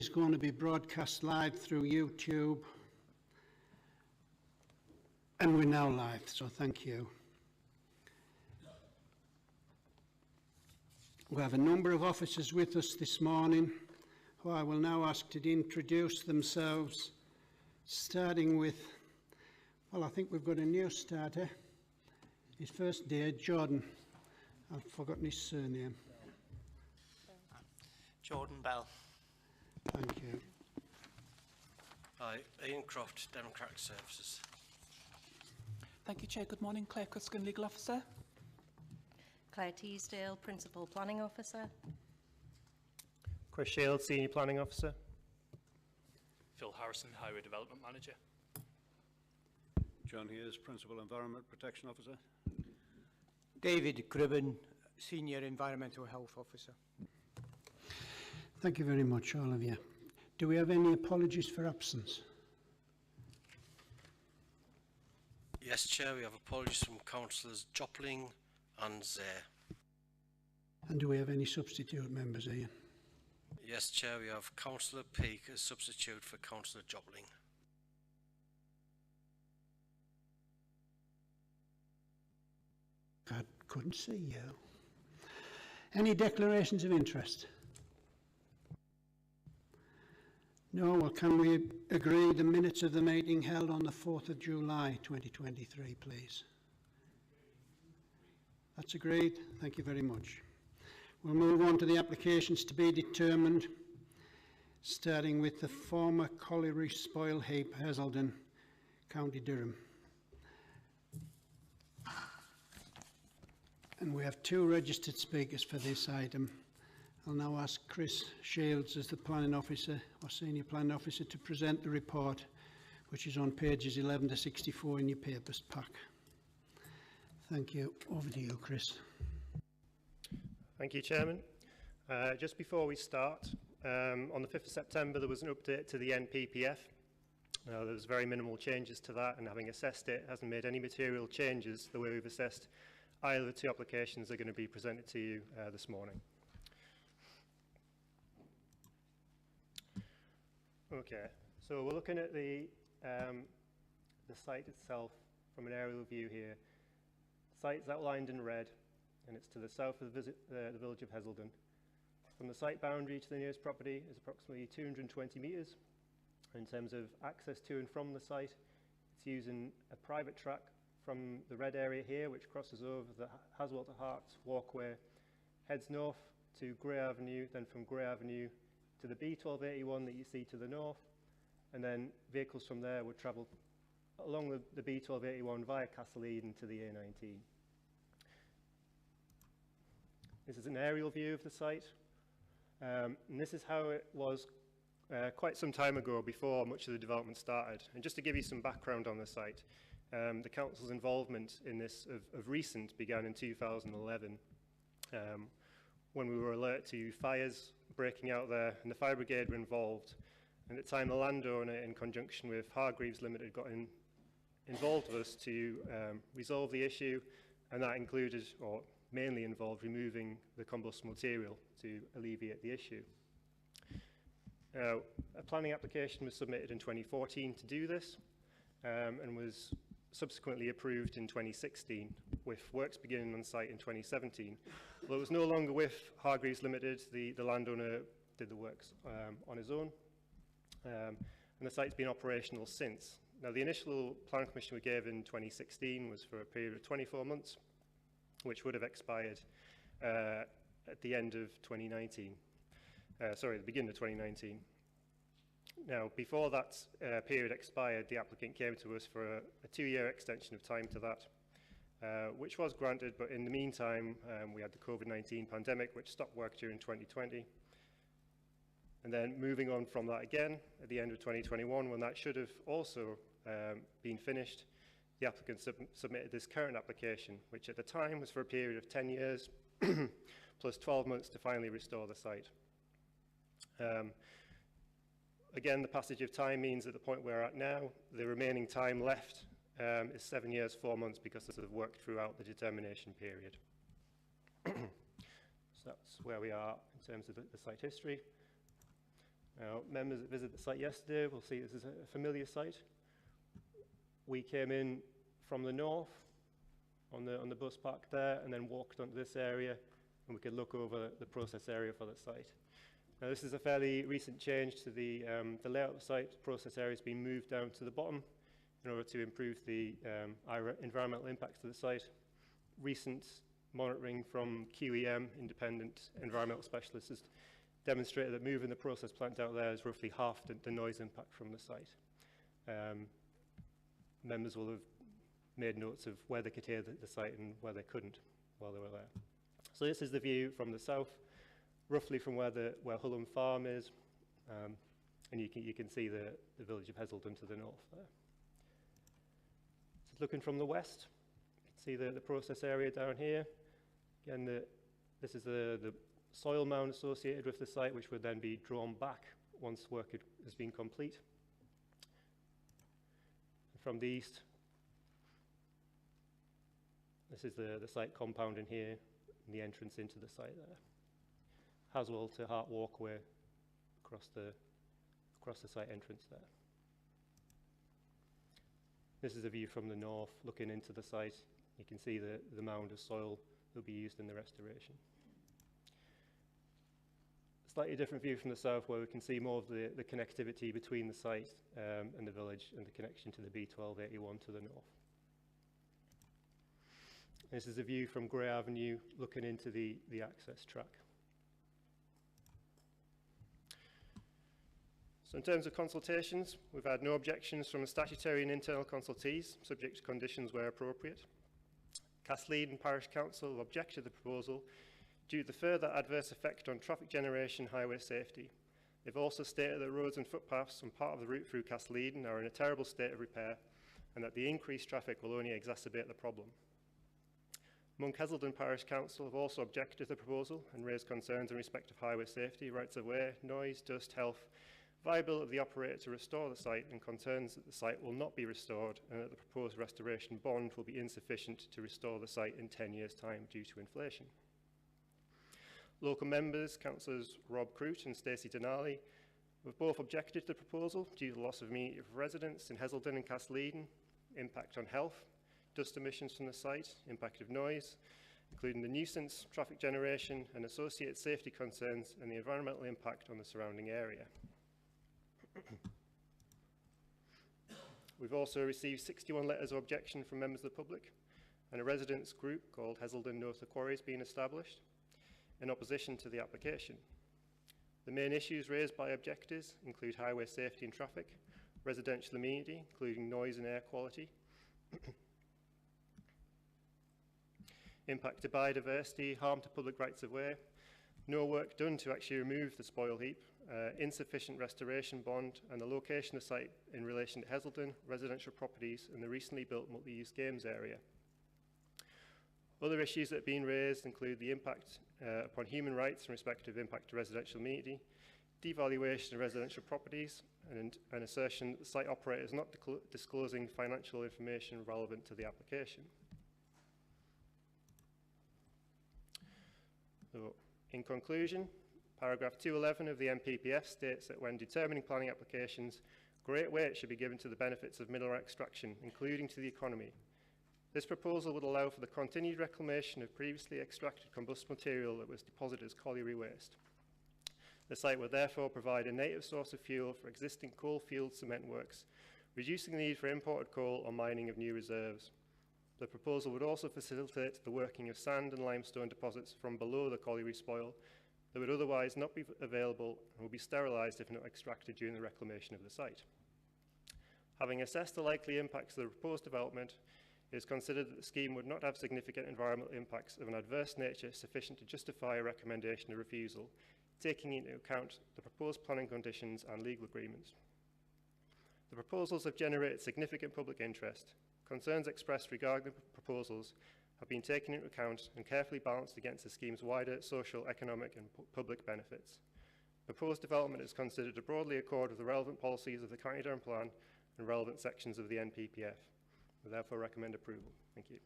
is going to be broadcast live through YouTube, and we're now live, so thank you. We have a number of officers with us this morning, who I will now ask to introduce themselves, starting with, well, I think we've got a new starter. His first day, Jordan. I've forgotten his surname. Jordan Bell. Thank you. Hi, Ian Croft, Democratic Services. Thank you, Chair. Good morning. Claire Cuskin, Legal Officer. Claire Teasdale, Principal Planning Officer. Chris Shields, Senior Planning Officer. Phil Harrison, Highway Development Manager. John Hughes, Principal Environment Protection Officer. David Cribben, Senior Environmental Health Officer. Thank you very much, all of you. Do we have any apologies for absence? Yes, Chair, we have apologies from Councillors Jopling and Zare. And do we have any substitute members, Ian? Yes, Chair, we have Councillor Peake as substitute for Councillor Jopling. I couldn't see you. Any declarations of interest? No. Well, can we agree the minutes of the meeting held on the 4th of July 2023, please? That's agreed. Thank you very much. We'll move on to the applications to be determined, starting with the former colliery spoil heap, Hazelden, County Durham. And we have two registered speakers for this item. I'll now ask Chris Shields as the Planning Officer or Senior Planning Officer to present the report, which is on pages 11 to 64 in your papers pack. Thank you. Over to you, Chris. Thank you, Chairman. Just before we start, on the 5th of September there was an update to the NPPF. There was very minimal changes to that, and having assessed it, hasn't made any material changes the way we've assessed either of the two applications that are going to be presented to you this morning. Okay, so we're looking at the site itself from an aerial view here. The site's outlined in red, and it's to the south of the village of Hazelden. From the site boundary to the nearest property is approximately 220 metres. In terms of access to and from the site, it's using a private track from the red area here, which crosses over the Haswell to Hearts walkway, heads north to Grey Avenue, then from Grey Avenue to the B1281 that you see to the north, and then vehicles from there would travel along the B1281 via Castle Eden to the A19. This is an aerial view of the site, and this is how it was quite some time ago, before much of the development started. And just to give you some background on the site, the council's involvement in this of recent began in 2011, when we were alert to fires breaking out there, and the fire brigade were involved. And at the time, the landowner, in conjunction with Hargreaves Limited, got involved with us to resolve the issue, and that included, or mainly involved, removing the combustible material to alleviate the issue. Now, a planning application was submitted in 2014 to do this, and was subsequently approved in 2016, with works beginning on site in 2017. Although it was no longer with Hargreaves Limited, the landowner did the works on his own, and the site's been operational since. Now, the initial plan permission we gave in 2016 was for a period of 24 months, which would have expired at the end of 2019. Sorry, the beginning of 2019. Now, before that period expired, the applicant came to us for a 2-year extension of time to that, which was granted, but in the meantime, we had the COVID-19 pandemic, which stopped work during 2020. And then moving on from that again, at the end of 2021, when that should have also been finished, the applicant submitted this current application, which at the time was for a period of 10 years, plus 12 months to finally restore the site. Again, the passage of time means at the point we're at now, the remaining time left is 7 years, 4 months, because this has worked throughout the determination period. So that's where we are in terms of the site history. Now, members that visited the site yesterday will see this is a familiar site. We came in from the north on the bus park there and then walked onto this area, and we could look over the process area for the site. Now, this is a fairly recent change to the layout of the site. The process area has been moved down to the bottom in order to improve the environmental impacts of the site. Recent monitoring from QEM, independent environmental specialists, has demonstrated that moving the process plant out there is roughly half the noise impact from the site. Members will have made notes of where they could hear the site and where they couldn't while they were there. So this is the view from the south, roughly from where Hulham Farm is, and you can see the village of Hazelden to the north there. So looking from the west, you can see the process area down here. Again, this is the soil mound associated with the site, which would then be drawn back once work has been complete. And from the east, this is the site compound in here, and the entrance into the site there. Haswell to Hart walkway across the site entrance there. This is a view from the north, looking into the site. You can see the mound of soil that will be used in the restoration. Slightly different view from the south, where we can see more of the connectivity between the site and the village, and the connection to the B1281 to the north. This is a view from Grey Avenue, looking into the access track. So in terms of consultations, we've had no objections from the statutory and internal consultees, subject to conditions where appropriate. Castleden Parish Council have objected to the proposal due to the further adverse effect on traffic generation and highway safety. They've also stated that roads and footpaths on part of the route through Castleden are in a terrible state of repair, and that the increased traffic will only exacerbate the problem. Monk Hazelden Parish Council have also objected to the proposal and raised concerns in respect of highway safety, rights of way, noise, dust, health, viability of the operator to restore the site, and concerns that the site will not be restored and that the proposed restoration bond will be insufficient to restore the site in 10 years' time due to inflation. Local members, Councillors Rob Croot and Stacey Denali, have both objected to the proposal due to the loss of amenity of residents in Hazelden and Castleden, impact on health, dust emissions from the site, impact of noise, including the nuisance, traffic generation and associated safety concerns, and the environmental impact on the surrounding area. We've also received 61 letters of objection from members of the public, and a residents group called Hazelden Know the Quarry has been established in opposition to the application. The main issues raised by objectors include highway safety and traffic, residential amenity, including noise and air quality, impact to biodiversity, harm to public rights of way, no work done to actually remove the spoil heap, insufficient restoration bond, and the location of the site in relation to Hazelden, residential properties, and the recently built multi-use games area. Other issues that have been raised include the impact upon human rights in respect of impact to residential amenity, devaluation of residential properties, and an assertion that the site operator is not disclosing financial information relevant to the application. So, in conclusion, paragraph 211 of the NPPF states that when determining planning applications, great weight should be given to the benefits of mineral extraction, including to the economy. This proposal would allow for the continued reclamation of previously extracted combustible material that was deposited as colliery waste. The site would therefore provide a native source of fuel for existing coal field cement works, reducing the need for imported coal or mining of new reserves. The proposal would also facilitate the working of sand and limestone deposits from below the colliery spoil that would otherwise not be available and would be sterilised if not extracted during the reclamation of the site. Having assessed the likely impacts of the proposed development, it is considered that the scheme would not have significant environmental impacts of an adverse nature sufficient to justify a recommendation of refusal, taking into account the proposed planning conditions and legal agreements. The proposals have generated significant public interest. Concerns expressed regarding the proposals have been taken into account and carefully balanced against the scheme's wider social, economic and public benefits. Proposed development is considered to broadly accord with the relevant policies of the County Durham Plan and relevant sections of the NPPF. We therefore recommend approval. Thank you.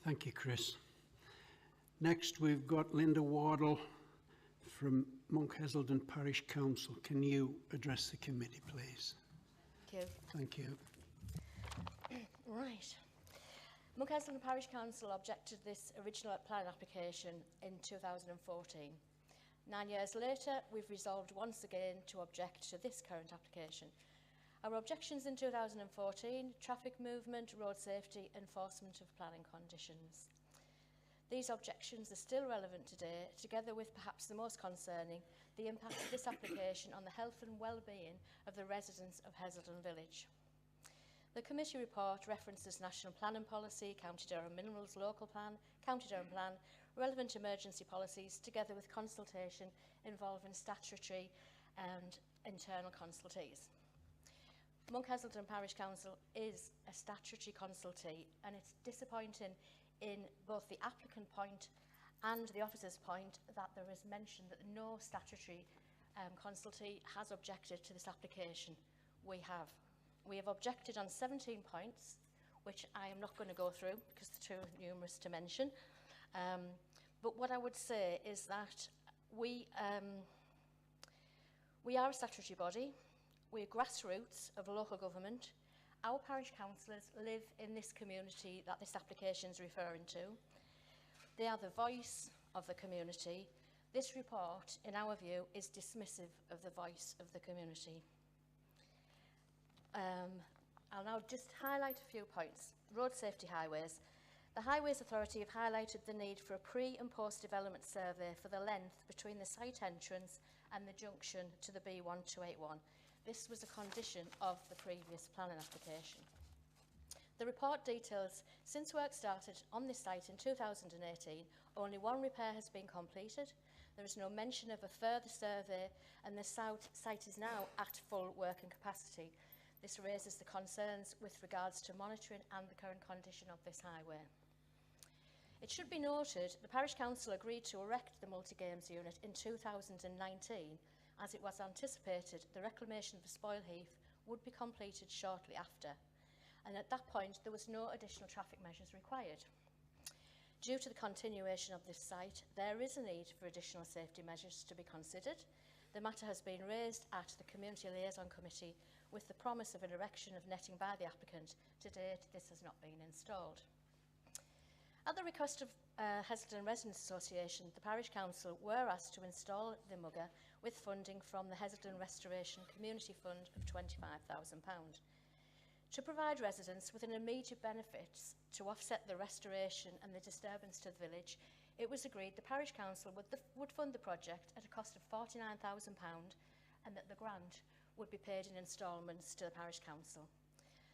Thank you, Chris. Next, we've got Linda Wardle from Monk Hazelden Parish Council. Can you address the committee, please? Thank you. Thank you. Right. Monk Hazelden Parish Council objected to this original plan application in 2014. 9 years later, we've resolved once again to object to this current application. Our objections in 2014: traffic movement, road safety, enforcement of planning conditions. These objections are still relevant today, together with perhaps the most concerning, the impact of this application on the health and well-being of the residents of Hazelden Village. The committee report references national planning policy, County Durham Minerals Local Plan, County Durham Plan, relevant emergency policies, together with consultation involving statutory and internal consultees. Monk Hazelden Parish Council is a statutory consultee, and it's disappointing in both the applicant point and the officer's point that there is mention that no statutory consultee has objected to this application. We have. We have objected on 17 points, which I am not going to go through because they're too numerous to mention. But what I would say is that we are a statutory body. We're grassroots of local government. Our parish councillors live in this community that this application is referring to. They are the voice of the community. This report, in our view, is dismissive of the voice of the community. I'll now just highlight a few points. Road safety highways. The Highways Authority have highlighted the need for a pre- and post-development survey for the length between the site entrance and the junction to the B1281. This was a condition of the previous planning application. The report details, since work started on this site in 2018, only one repair has been completed. There is no mention of a further survey, and the site is now at full working capacity. This raises the concerns with regards to monitoring and the current condition of this highway. It should be noted the Parish Council agreed to erect the multi-games unit in 2019, as it was anticipated the reclamation of the spoil heap would be completed shortly after, and at that point there was no additional traffic measures required. Due to the continuation of this site, there is a need for additional safety measures to be considered. The matter has been raised at the Community Liaison Committee with the promise of an erection of netting by the applicant. To date, this has not been installed. At the request of Hazelden Residents Association, the Parish Council were asked to install the mugger with funding from the Hazelden Restoration Community Fund of £25,000. To provide residents with an immediate benefit to offset the restoration and the disturbance to the village, it was agreed the Parish Council would fund the project at a cost of £49,000 and that the grant would be paid in instalments to the Parish Council.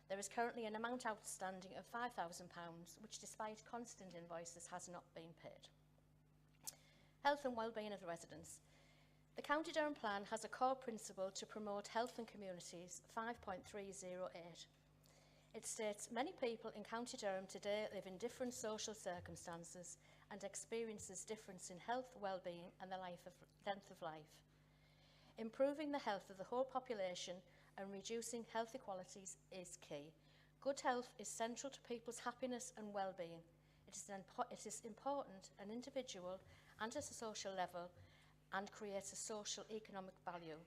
There is currently an amount outstanding of £5,000, which despite constant invoices has not been paid. Health and wellbeing of the residents. The County Durham Plan has a core principle to promote health and communities, 5.308. It states many people in County Durham today live in different social circumstances and experiences difference in health, well-being and the length of life. Improving the health of the whole population and reducing health inequalities is key. Good health is central to people's happiness and well-being. It is important at an individual and at a social level and creates a social economic value.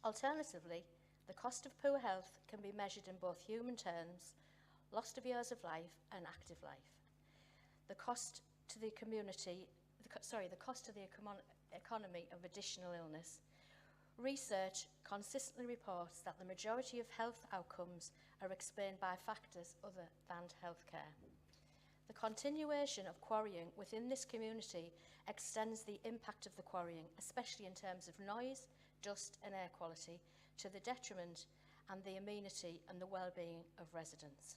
Alternatively, the cost of poor health can be measured in both human terms, loss of years of life and active life. The cost to the community, the cost to the economy of additional illness. Research consistently reports that the majority of health outcomes are explained by factors other than healthcare. The continuation of quarrying within this community extends the impact of the quarrying, especially in terms of noise, dust and air quality, to the detriment and the amenity and the well-being of residents.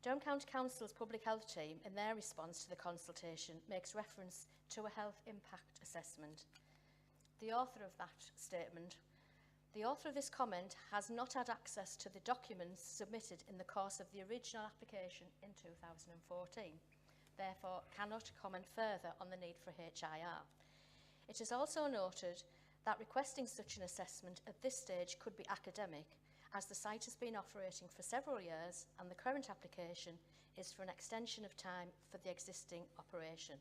Durham County Council's Public Health team, in their response to the consultation, makes reference to a health impact assessment. The author of that statement, the author of this comment has not had access to the documents submitted in the course of the original application in 2014, therefore cannot comment further on the need for HIR. It is also noted that requesting such an assessment at this stage could be academic, as the site has been operating for several years and the current application is for an extension of time for the existing operation.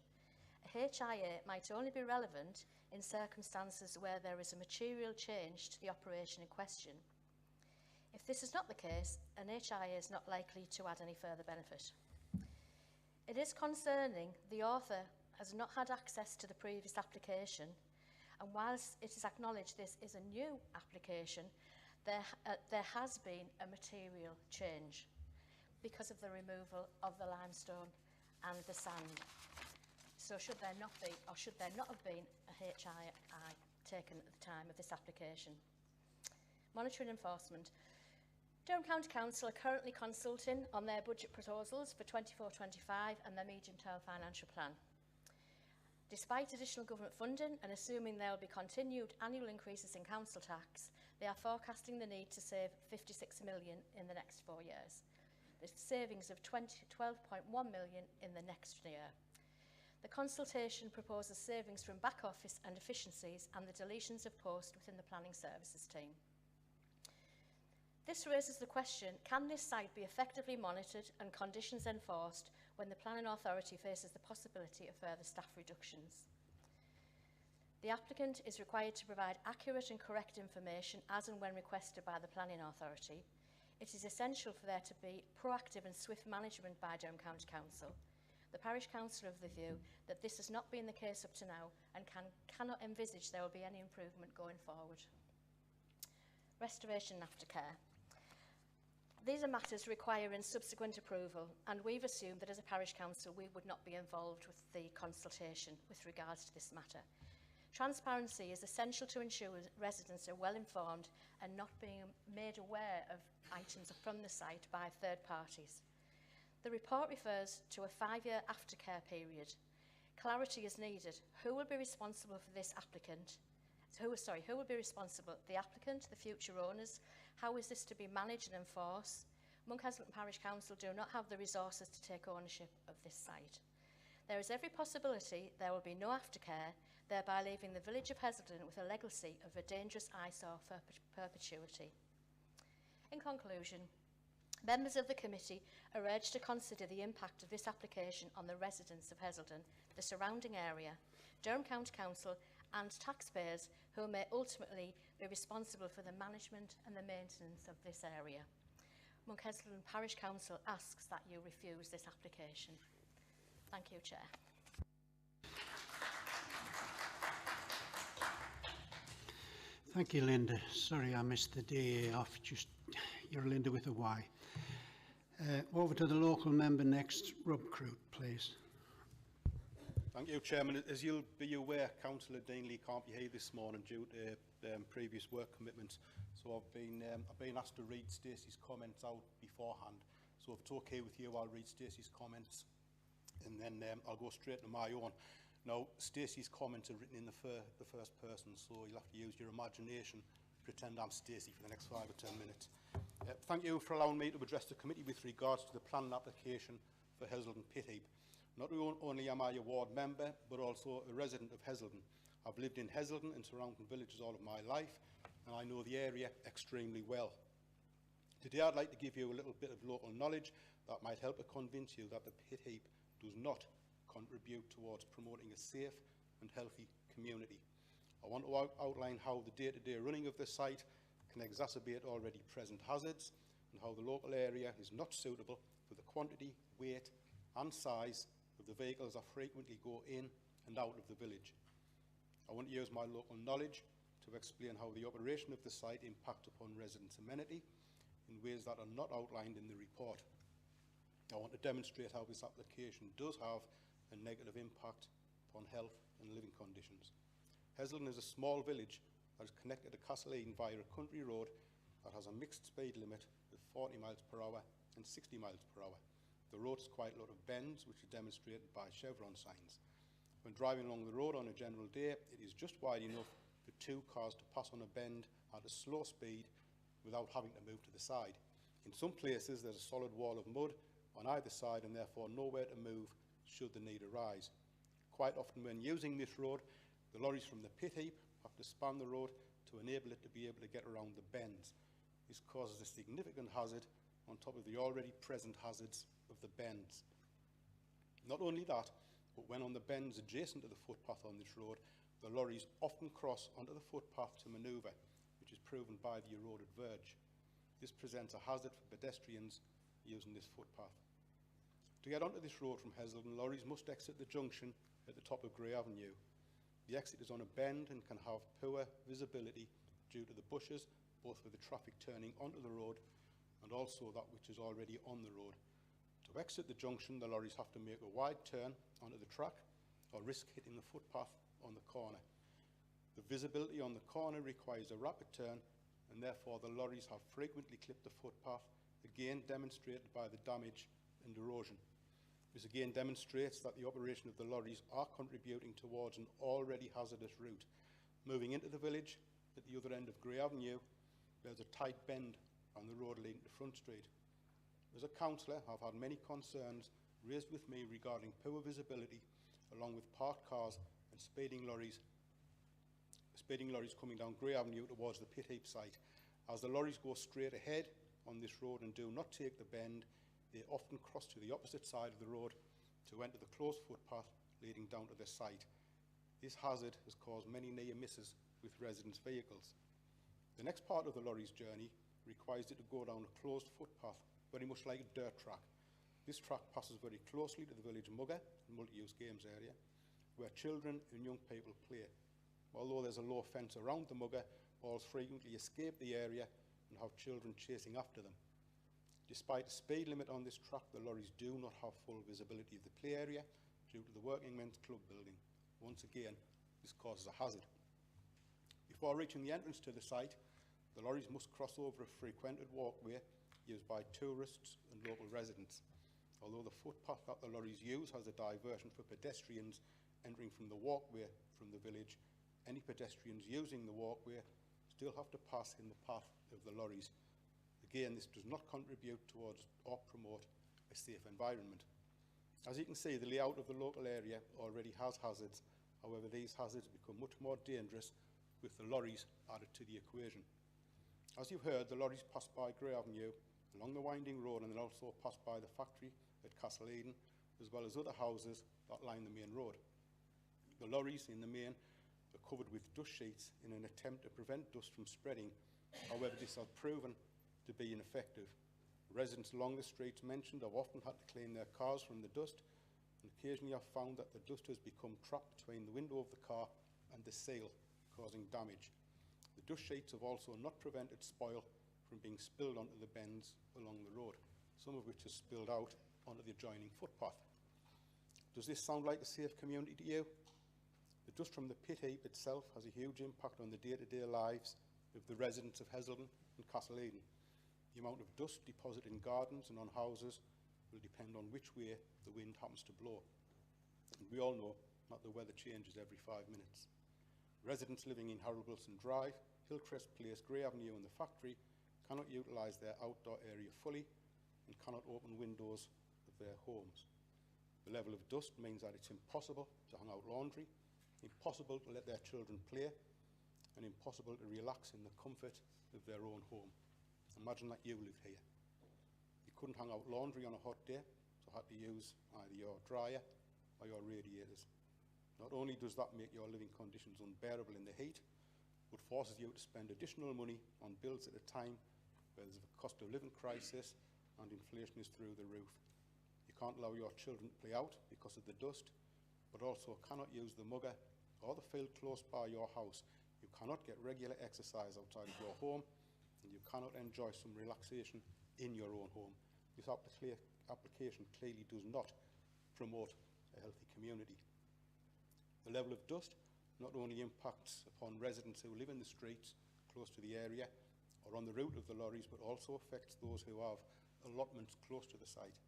A HIA might only be relevant in circumstances where there is a material change to the operation in question. If this is not the case, an HIA is not likely to add any further benefit. It is concerning the author has not had access to the previous application, and whilst it is acknowledged this is a new application, there has been a material change because of the removal of the limestone and the sand. So should there not be, or should there not have been, a HII taken at the time of this application? Monitoring enforcement. Durham County Council are currently consulting on their budget proposals for 24-25 and their medium-term financial plan. Despite additional government funding and assuming there will be continued annual increases in council tax, they are forecasting the need to save 56 million in the next 4 years. There's savings of 12.1 million in the next year. The consultation proposes savings from back office and efficiencies and the deletions of posts within the planning services team. This raises the question, can this site be effectively monitored and conditions enforced when the planning authority faces the possibility of further staff reductions? The applicant is required to provide accurate and correct information as and when requested by the planning authority. It is essential for there to be proactive and swift management by Durham County Council. The Parish Council are of the view that this has not been the case up to now and cannot envisage there will be any improvement going forward. Restoration and aftercare. These are matters requiring subsequent approval, and we've assumed that as a Parish Council we would not be involved with the consultation with regards to this matter. Transparency is essential to ensure residents are well informed and not being made aware of items from the site by third parties. The report refers to a 5-year aftercare period. Clarity is needed. Who will be responsible for this applicant? Who will be responsible? The applicant, the future owners? How is this to be managed and enforced? Monk Hazelden Parish Council do not have the resources to take ownership of this site. There is every possibility there will be no aftercare, thereby leaving the village of Hazelden with a legacy of a dangerous eyesore for perpetuity. In conclusion, members of the committee are urged to consider the impact of this application on the residents of Hazelden, the surrounding area, Durham County Council and taxpayers who may ultimately be responsible for the management and the maintenance of this area. Monk Hazelden Parish Council asks that you refuse this application. Thank you, Chair. Thank you, Linda. Sorry I missed the day off. Just you're Linda with a Y. Over to the local member next, Rob Croot, please. Thank you, Chairman. As you'll be aware, Councillor Deanley can't be here this morning due to previous work commitments. So I've been asked to read Stacey's comments out beforehand. So if it's okay with you, I'll read Stacey's comments and then I'll go straight to my own. Now, Stacey's comments are written in the first person, so you'll have to use your imagination. Pretend I'm Stacey for the next 5 or 10 minutes. Thank you for allowing me to address the committee with regards to the planning application for Hazelden Pit Heap. Not only am I a ward member, but also a resident of Hazelden. I've lived in Hazelden and surrounding villages all of my life, and I know the area extremely well. Today I'd like to give you a little bit of local knowledge that might help to convince you that the pit heap does not contribute towards promoting a safe and healthy community. I want to outline how the day-to-day running of the site can exacerbate already present hazards and how the local area is not suitable for the quantity, weight and size of the vehicles that frequently go in and out of the village. I want to use my local knowledge to explain how the operation of the site impacts upon residents' amenity in ways that are not outlined in the report. I want to demonstrate how this application does have a negative impact upon health and living conditions. Hazelden is a small village that is connected to Castle Eden via a country road that has a mixed speed limit of 40 miles per hour and 60 miles per hour. The road has quite a lot of bends, which are demonstrated by chevron signs. When driving along the road on a general day, it is just wide enough for 2 cars to pass on a bend at a slow speed without having to move to the side. In some places, there's a solid wall of mud on either side and therefore nowhere to move should the need arise. Quite often when using this road, the lorries from the pit heap have to span the road to enable it to be able to get around the bends. This causes a significant hazard on top of the already present hazards of the bends. Not only that, but when on the bends adjacent to the footpath on this road, the lorries often cross onto the footpath to manoeuvre, which is proven by the eroded verge. This presents a hazard for pedestrians using this footpath. To get onto this road from Hazelden, lorries must exit the junction at the top of Grey Avenue. The exit is on a bend and can have poor visibility due to the bushes, both with the traffic turning onto the road and also that which is already on the road. To exit the junction, the lorries have to make a wide turn onto the track or risk hitting the footpath on the corner. The visibility on the corner requires a rapid turn, and therefore the lorries have frequently clipped the footpath, again demonstrated by the damage and erosion. This again demonstrates that the operation of the lorries are contributing towards an already hazardous route. Moving into the village, at the other end of Grey Avenue, there's a tight bend on the road leading to Front Street. As a councillor, I've had many concerns raised with me regarding poor visibility, along with parked cars and speeding lorries coming down Grey Avenue towards the pit heap site. As the lorries go straight ahead on this road and do not take the bend, they often cross to the opposite side of the road to enter the closed footpath leading down to the site. This hazard has caused many near misses with residents' vehicles. The next part of the lorry's journey requires it to go down a closed footpath, very much like a dirt track. This track passes very closely to the village mugger and multi-use games area, where children and young people play. Although there's a low fence around the mugger, balls frequently escape the area and have children chasing after them. Despite a speed limit on this track, the lorries do not have full visibility of the play area due to the Working Men's Club building. Once again, this causes a hazard. Before reaching the entrance to the site, the lorries must cross over a frequented walkway used by tourists and local residents. Although the footpath that the lorries use has a diversion for pedestrians entering from the walkway from the village, any pedestrians using the walkway still have to pass in the path of the lorries. Again, this does not contribute towards or promote a safe environment. As you can see, the layout of the local area already has hazards. However, these hazards become much more dangerous with the lorries added to the equation. As you've heard, the lorries pass by Grey Avenue, along the winding road, and then also pass by the factory at Hazelden, as well as other houses that line the main road. The lorries in the main are covered with dust sheets in an attempt to prevent dust from spreading. However, this has proven to be ineffective. Residents along the streets mentioned have often had to clean their cars from the dust, and occasionally have found that the dust has become trapped between the window of the car and the seal, causing damage. The dust sheets have also not prevented spoil from being spilled onto the bends along the road, some of which has spilled out onto the adjoining footpath. Does this sound like a safe community to you? The dust from the pit heap itself has a huge impact on the day-to-day lives of the residents of Hazelden and Hazelden. The amount of dust deposited in gardens and on houses will depend on which way the wind happens to blow. And we all know that the weather changes every 5 minutes. Residents living in Harrowbilson Drive, Hillcrest Place, Grey Avenue and the factory cannot utilise their outdoor area fully and cannot open windows of their homes. The level of dust means that it's impossible to hang out laundry, impossible to let their children play, and impossible to relax in the comfort of their own home. Imagine that you lived here. You couldn't hang out laundry on a hot day, so had to use either your dryer or your radiators. Not only does that make your living conditions unbearable in the heat, but forces you to spend additional money on bills at a time where there's a cost of living crisis and inflation is through the roof. You can't allow your children to play out because of the dust, but also cannot use the mugger or the field close by your house. You cannot get regular exercise outside of your home, and you cannot enjoy some relaxation in your own home. This application clearly does not promote a healthy community. The level of dust not only impacts upon residents who live in the streets close to the area or on the route of the lorries, but also affects those who have allotments close to the site.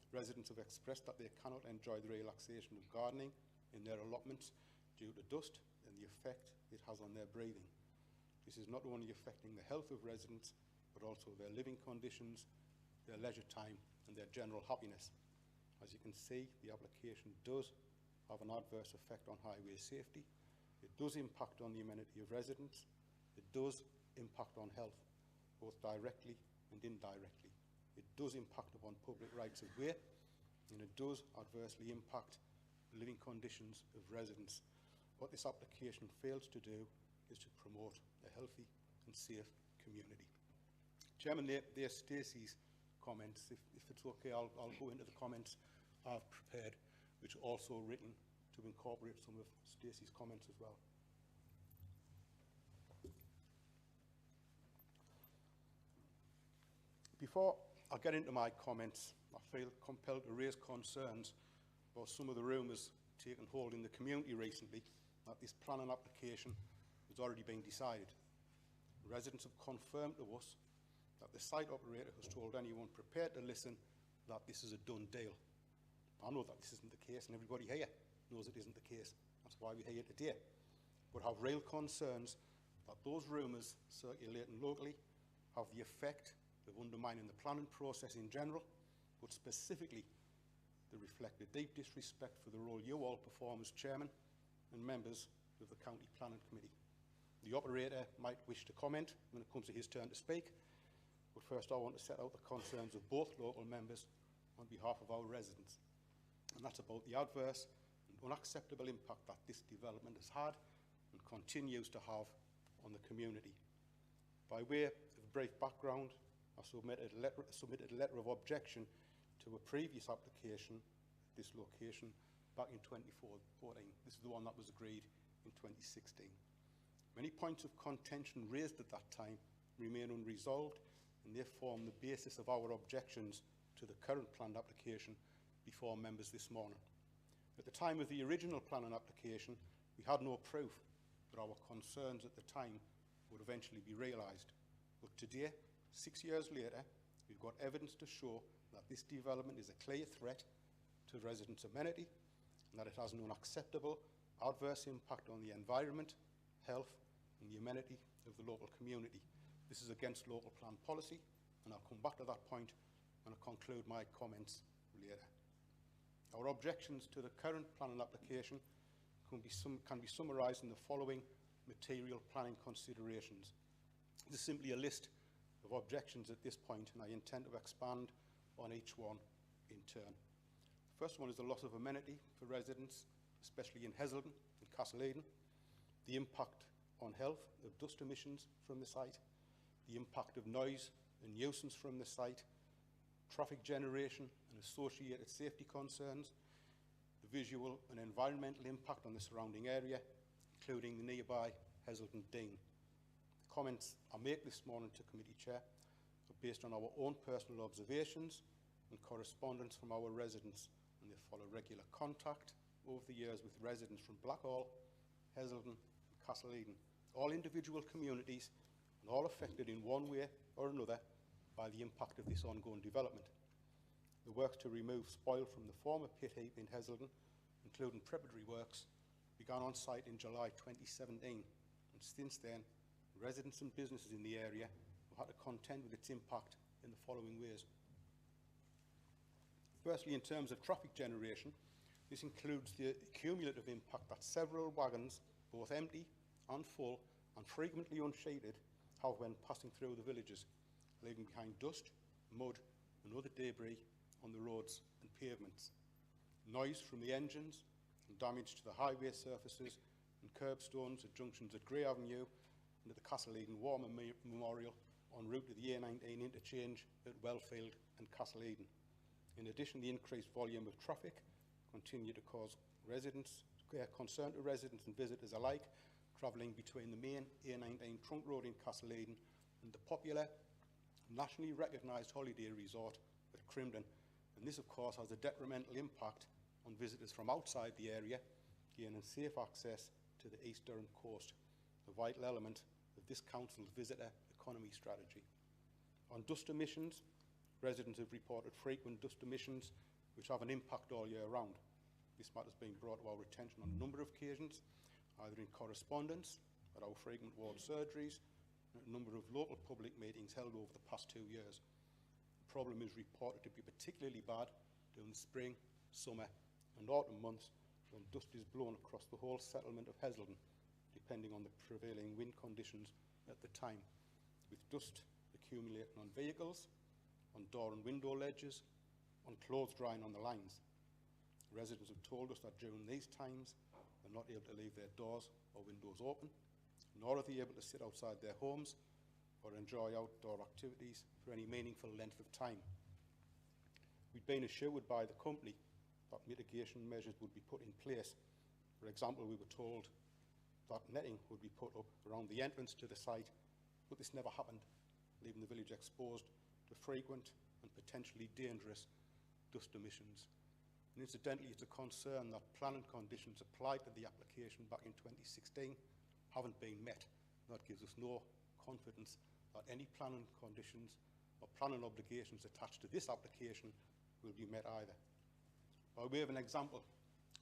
Residents have expressed that they cannot enjoy the relaxation of gardening in their allotments due to dust and the effect it has on their breathing. This is not only affecting the health of residents, but also their living conditions, their leisure time and their general happiness. As you can see, the application does have an adverse effect on highway safety. It does impact on the amenity of residents. It does impact on health, both directly and indirectly. It does impact upon public rights of way, and it does adversely impact the living conditions of residents. What this application fails to do is to promote a healthy and safe community. Chairman, there are Stacey's comments. If it's okay, I'll go into the comments I've prepared, which are also written to incorporate some of Stacey's comments as well. Before I get into my comments, I feel compelled to raise concerns about some of the rumours taking hold in the community recently that this planning application has already been decided. Residents have confirmed to us that the site operator has told anyone prepared to listen that this is a done deal. I know that this isn't the case, and everybody here knows it isn't the case. That's why we're here today. But have real concerns that those rumours circulating locally have the effect of undermining the planning process in general, but specifically they reflect a deep disrespect for the role you all perform as chairman and members of the County Planning Committee. The operator might wish to comment when it comes to his turn to speak, but first I want to set out the concerns of both local members on behalf of our residents. And that's about the adverse and unacceptable impact that this development has had and continues to have on the community. By way of brief background, I submitted a letter of objection to a previous application at this location back in 2014. This is the one that was agreed in 2016. Many points of contention raised at that time remain unresolved, and they form the basis of our objections to the current planned application before members this morning. At the time of the original planning application, we had no proof that our concerns at the time would eventually be realised. But today, 6 years later, we've got evidence to show that this development is a clear threat to residents' amenity and that it has an unacceptable adverse impact on the environment, health and the amenity of the local community. This is against local plan policy, and I'll come back to that point when I conclude my comments later. Our objections to the current planning application can be summarised in the following material planning considerations. This is simply a list of objections at this point, and I intend to expand on each one in turn. The first one is the loss of amenity for residents, especially in Hazelden and Castleaden, the impact on health of dust emissions from the site, the impact of noise and nuisance from the site, traffic generation and associated safety concerns, the visual and environmental impact on the surrounding area, including the nearby Hazelden Dean. The comments I make this morning to Committee Chair are based on our own personal observations and correspondence from our residents, and they follow regular contact over the years with residents from Blackhall, Hazelden and Castleaden, all individual communities and all affected in one way or another by the impact of this ongoing development. The works to remove spoil from the former pit heap in Hazelden, including preparatory works, began on site in July 2017, and since then residents and businesses in the area have had to contend with its impact in the following ways. Firstly, in terms of traffic generation, this includes the cumulative impact that several wagons, both empty and full and frequently unsheeted, have when passing through the villages, leaving behind dust, mud and other debris on the roads and pavements. Noise from the engines and damage to the highway surfaces and curbstones at junctions at Grey Avenue and at the Castleaden War Memorial en route to the A19 interchange at Wellfield and Castleaden. In addition, the increased volume of traffic continued to cause concern to residents and visitors alike travelling between the main A19 trunk road in Castleaden and the popular, nationally recognised holiday resort at Crimdon. And this, of course, has a detrimental impact on visitors from outside the area gaining safe access to the East Durham coast, a vital element of this council's visitor economy strategy. On dust emissions, residents have reported frequent dust emissions which have an impact all year round. This matter has been brought to our attention on a number of occasions, either in correspondence, at our frequent ward surgeries, and at a number of local public meetings held over the past 2 years. The problem is reported to be particularly bad during the spring, summer and autumn months when dust is blown across the whole settlement of Hazelden, depending on the prevailing wind conditions at the time, with dust accumulating on vehicles, on door and window ledges, on clothes drying on the lines. Residents have told us that during these times they're not able to leave their doors or windows open, nor are they able to sit outside their homes or enjoy outdoor activities for any meaningful length of time. We'd been assured by the company that mitigation measures would be put in place. For example, we were told that netting would be put up around the entrance to the site, but this never happened, leaving the village exposed to frequent and potentially dangerous dust emissions. And incidentally, it's a concern that planning conditions applied to the application back in 2016 haven't been met. That gives us no confidence that any planning conditions or planning obligations attached to this application will be met either. By way of an example,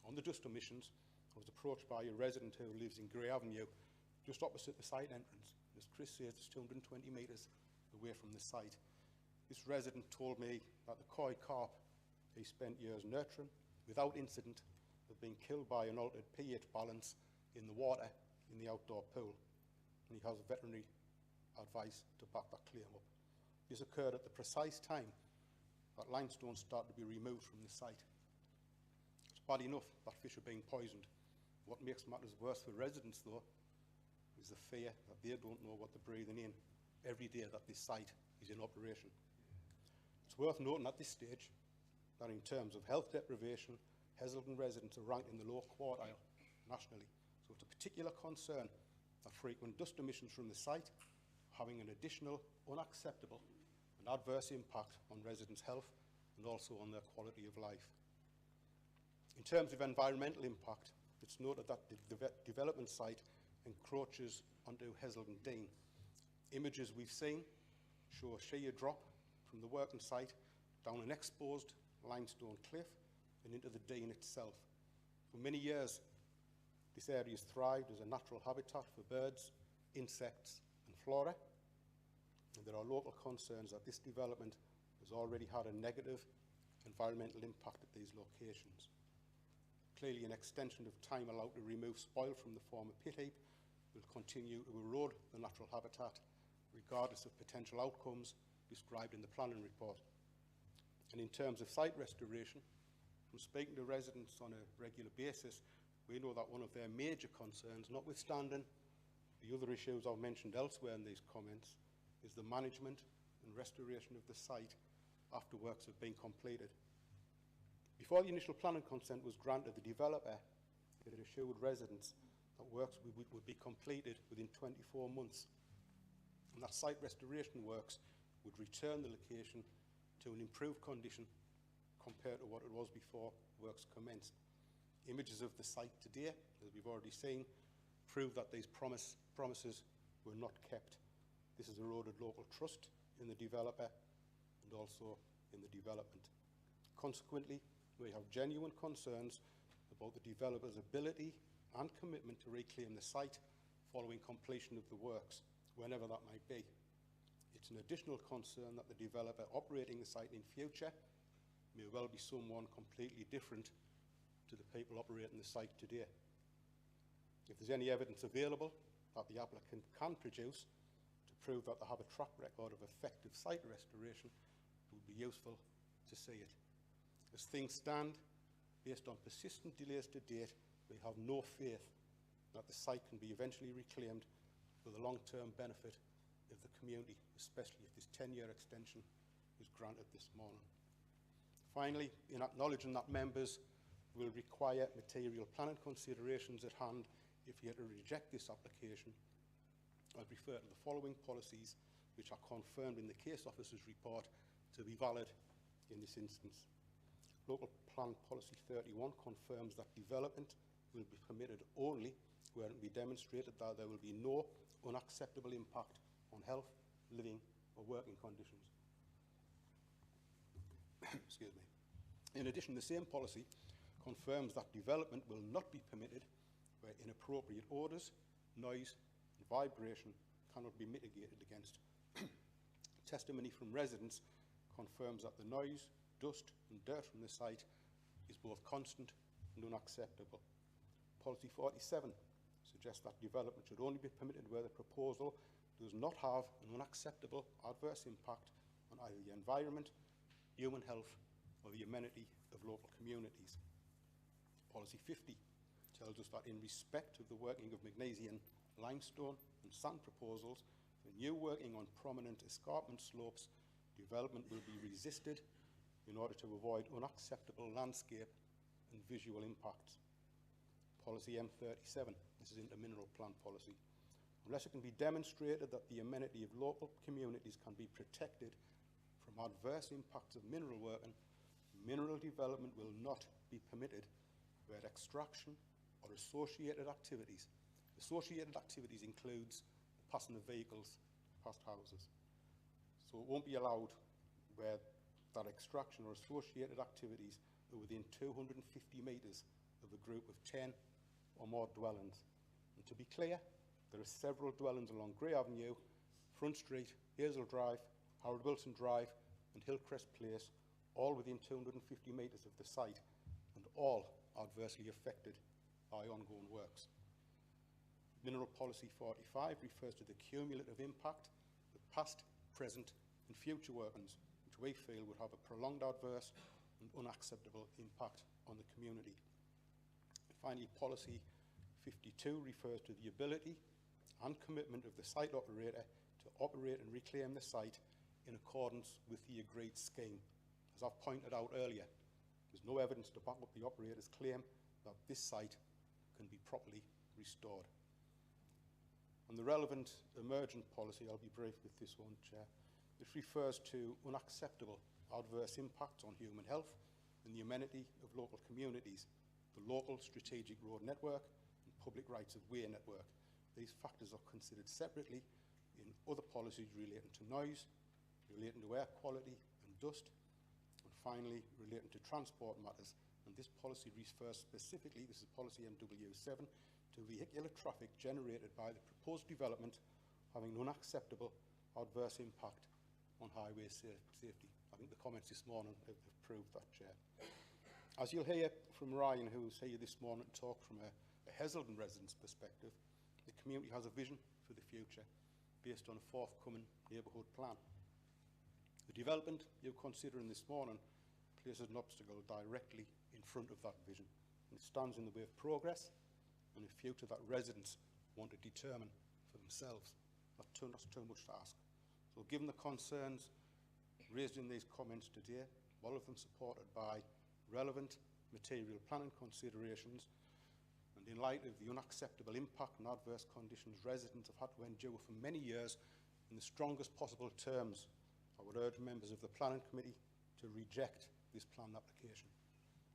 on the dust emissions, I was approached by a resident who lives in Grey Avenue, just opposite the site entrance. As Chris says, it's 220 metres away from the site. This resident told me that the koi carp he spent years nurturing, without incident, have been killed by an altered pH balance in the water in the outdoor pool. And he has veterinary advice to back that claim up. This occurred at the precise time that limestone started to be removed from the site. It's bad enough that fish are being poisoned. What makes matters worse for residents, though, is the fear that they don't know what they're breathing in every day that this site is in operation. It's worth noting at this stage that in terms of health deprivation, Hazelden residents are ranked in the low quartile nationally. So it's a particular concern that frequent dust emissions from the site are having an additional, unacceptable and adverse impact on residents' health and also on their quality of life. In terms of environmental impact, it's noted that the development site encroaches onto Hazelden Dean. Images we've seen show a sheer drop from the working site down an exposed limestone cliff and into the Dean itself. For many years, this area has thrived as a natural habitat for birds, insects and flora, and there are local concerns that this development has already had a negative environmental impact at these locations. Clearly, an extension of time allowed to remove spoil from the former pit heap will continue to erode the natural habitat, regardless of potential outcomes described in the planning report. And in terms of site restoration, from speaking to residents on a regular basis, we know that one of their major concerns, notwithstanding the other issues I've mentioned elsewhere in these comments, is the management and restoration of the site after works have been completed. Before the initial planning consent was granted, the developer had assured residents that works would be completed within 24 months, and that site restoration works would return the location to an improved condition compared to what it was before works commenced. Images of the site today, as we've already seen, prove that these promises were not kept. This has eroded local trust in the developer and also in the development. Consequently, we have genuine concerns about the developer's ability and commitment to reclaim the site following completion of the works, whenever that might be. It's an additional concern that the developer operating the site in future may well be someone completely different to the people operating the site today. If there's any evidence available that the applicant can produce to prove that they have a track record of effective site restoration, it would be useful to see it. As things stand, based on persistent delays to date, we have no faith that the site can be eventually reclaimed for the long-term benefit of the community, especially if this 10-year extension is granted this morning. Finally, in acknowledging that members will require material planning considerations at hand if you are to reject this application, I'd refer to the following policies which are confirmed in the case officer's report to be valid in this instance. Local Plan Policy 31 confirms that development will be permitted only where it will be demonstrated that there will be no unacceptable impact on health, living or working conditions. Excuse me. In addition, the same policy confirms that development will not be permitted where inappropriate odours, noise and vibration cannot be mitigated against. Testimony from residents confirms that the noise, dust and dirt from the site is both constant and unacceptable. Policy 47 suggests that development should only be permitted where the proposal does not have an unacceptable adverse impact on either the environment, human health or the amenity of local communities. Policy 50 tells us that in respect of the working of magnesian, limestone and sand proposals, for new working on prominent escarpment slopes, development will be resisted in order to avoid unacceptable landscape and visual impacts. Policy M37, this is into mineral plant policy. Unless it can be demonstrated that the amenity of local communities can be protected from adverse impacts of mineral working, mineral development will not be permitted where extraction or associated activities. Associated activities includes the passing of vehicles past houses. So it won't be allowed where that extraction or associated activities are within 250 metres of a group of 10 or more dwellings. And to be clear, there are several dwellings along Grey Avenue, Front Street, Hazel Drive, Howard Wilson Drive and Hillcrest Place, all within 250 metres of the site and all adversely affected by ongoing works. Mineral Policy 45 refers to the cumulative impact of past, present and future workings, which we feel would have a prolonged adverse and unacceptable impact on the community. And finally, Policy 52 refers to the ability and commitment of the site operator to operate and reclaim the site in accordance with the agreed scheme. As I've pointed out earlier, there's no evidence to back up the operator's claim that this site can be properly restored. On the relevant emergent policy, I'll be brief with this one, Chair. This refers to unacceptable adverse impacts on human health and the amenity of local communities, the local strategic road network and public rights of way network. These factors are considered separately in other policies relating to noise, relating to air quality and dust, and finally relating to transport matters. And this policy refers specifically, this is policy MW7, to vehicular traffic generated by the proposed development having an unacceptable adverse impact on highway safety. I think the comments this morning have proved that, Chair. As you'll hear from Ryan, who's here this morning to talk from a Hazelden resident's perspective, the community has a vision for the future based on a forthcoming neighbourhood plan. The development you're considering this morning places an obstacle directly in front of that vision, and it stands in the way of progress and a future that residents want to determine for themselves. That's too much to ask. So given the concerns raised in these comments today, all of them supported by relevant material planning considerations, and in light of the unacceptable impact and adverse conditions residents have had to endure for many years, in the strongest possible terms, I would urge members of the Planning Committee to reject this plan application.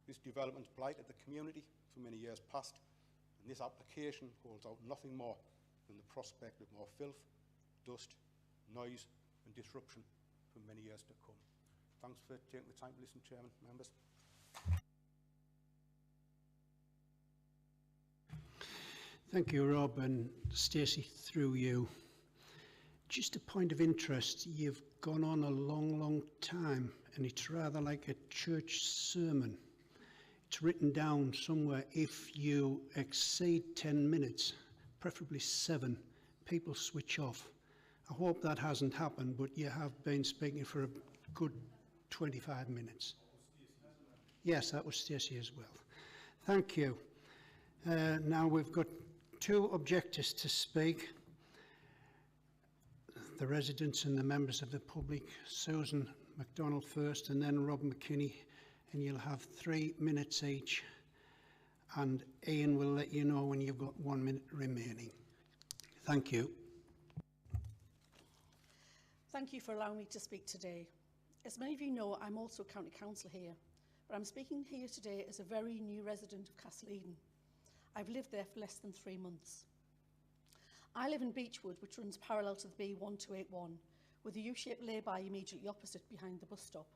This development blighted the community for many years past, and this application holds out nothing more than the prospect of more filth, dust, noise and disruption for many years to come. Thanks for taking the time to listen, Chairman, members. Thank you, Rob, and Stacey, through you. Just a point of interest, you've gone on a long time, and it's rather like a church sermon. It's written down somewhere, if you exceed 10 minutes, preferably 7, people switch off. I hope that hasn't happened, but you have been speaking for a good 25 minutes. Yes, that was Stacey as well. Thank you. Now we've got 2 objectors to speak. The residents and the members of the public. Susan MacDonald first, and then Rob McKinney, and you'll have 3 minutes each. And Ian will let you know when you've got 1 minute remaining. Thank you. Thank you for allowing me to speak today. As many of you know, I'm also County Council here, but I'm speaking here today as a very new resident of Castle Eden. I've lived there for less than 3 months. I live in Beechwood, which runs parallel to the B1281, with a U-shaped lay-by immediately opposite behind the bus stop.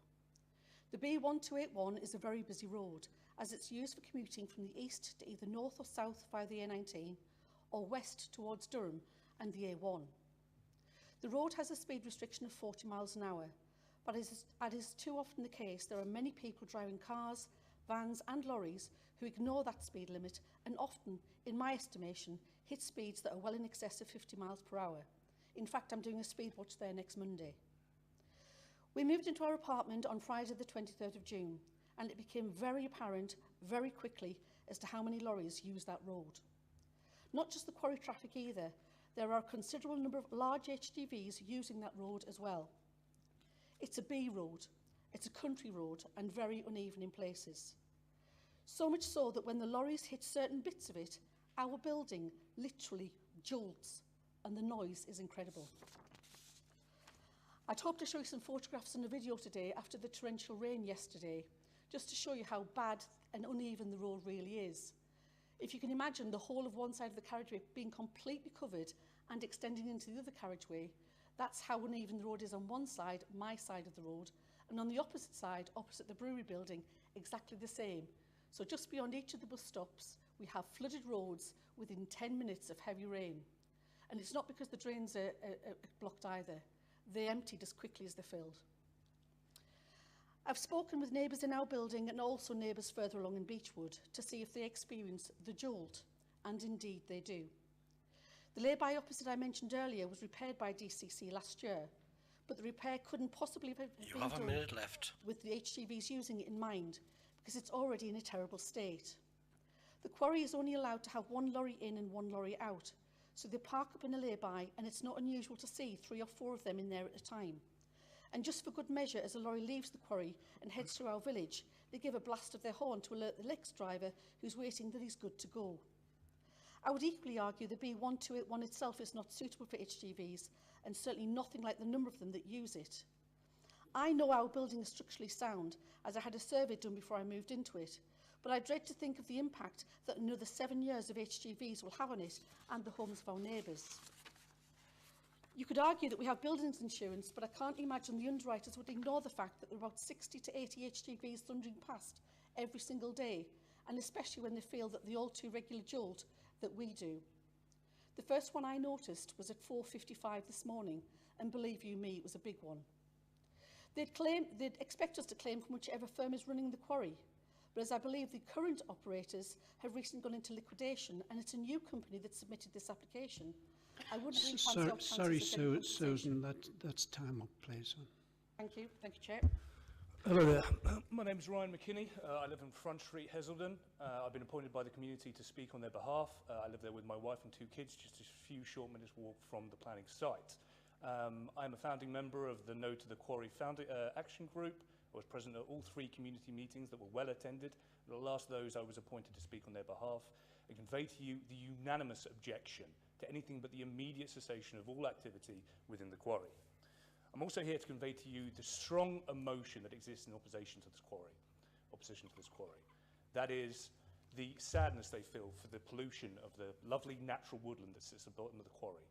The B1281 is a very busy road, as it's used for commuting from the east to either north or south via the A19, or west towards Durham and the A1. The road has a speed restriction of 40 miles an hour, but as is too often the case, there are many people driving cars, vans and lorries who ignore that speed limit and often, in my estimation, hit speeds that are well in excess of 50 miles per hour. In fact, I'm doing a speed watch there next Monday. We moved into our apartment on Friday the 23rd of June, and it became very apparent very quickly as to how many lorries use that road. Not just the quarry traffic either, there are a considerable number of large HGVs using that road as well. It's a B road, it's a country road and very uneven in places. So much so that when the lorries hit certain bits of it, our building literally jolts and the noise is incredible. I'd hoped to show you some photographs and a video today after the torrential rain yesterday, just to show you how bad and uneven the road really is. If you can imagine the whole of one side of the carriageway being completely covered and extending into the other carriageway, that's how uneven the road is on one side, my side of the road, and on the opposite side, opposite the brewery building, exactly the same. So just beyond each of the bus stops, we have flooded roads within 10 minutes of heavy rain. And it's not because the drains are blocked either. They emptied as quickly as they're filled. I've spoken with neighbours in our building and also neighbours further along in Beechwood to see if they experience the jolt, and indeed they do. The lay-by opposite I mentioned earlier was repaired by DCC last year, but the repair couldn't possibly have been done a minute left. with the HGVs using it in mind, because it's already in a terrible state. The quarry is only allowed to have one lorry in and one lorry out, so they park up in a lay-by, and it's not unusual to see 3 or 4 of them in there at a time. And just for good measure, as a lorry leaves the quarry and heads through our village, they give a blast of their horn to alert the next driver who's waiting that he's good to go. I would equally argue the B1281 itself is not suitable for HGVs, and certainly nothing like the number of them that use it. I know our building is structurally sound, as I had a survey done before I moved into it, but I dread to think of the impact that another 7 years of HGVs will have on it and the homes of our neighbours. You could argue that we have buildings insurance, but I can't imagine the underwriters would ignore the fact that there are about 60 to 80 HGVs thundering past every single day, and especially when they feel that the all too regular jolt that we do. The first one I noticed was at 4:55 this morning, and believe you me, it was a big one. They'd expect us to claim from whichever firm is running the quarry, but as I believe the current operators have recently gone into liquidation and it's a new company that submitted this application, I wouldn't really fancy our chances Sorry, of getting compensation. Susan, that's time up, please. Thank you, Chair. Hello there. My name is Ryan McKinney. I live in Front Street, Hazelden. I've been appointed by the community to speak on their behalf. I live there with my wife and 2 kids, just a few short minutes walk from the planning site. I'm a founding member of the No to the Quarry Action Group. I was present at all 3 community meetings that were well attended. At the last of those, I was appointed to speak on their behalf and convey to you the unanimous objection to anything but the immediate cessation of all activity within the quarry. I'm also here to convey to you the strong emotion that exists in opposition to this quarry. That is the sadness they feel for the pollution of the lovely natural woodland that sits at the bottom of the quarry,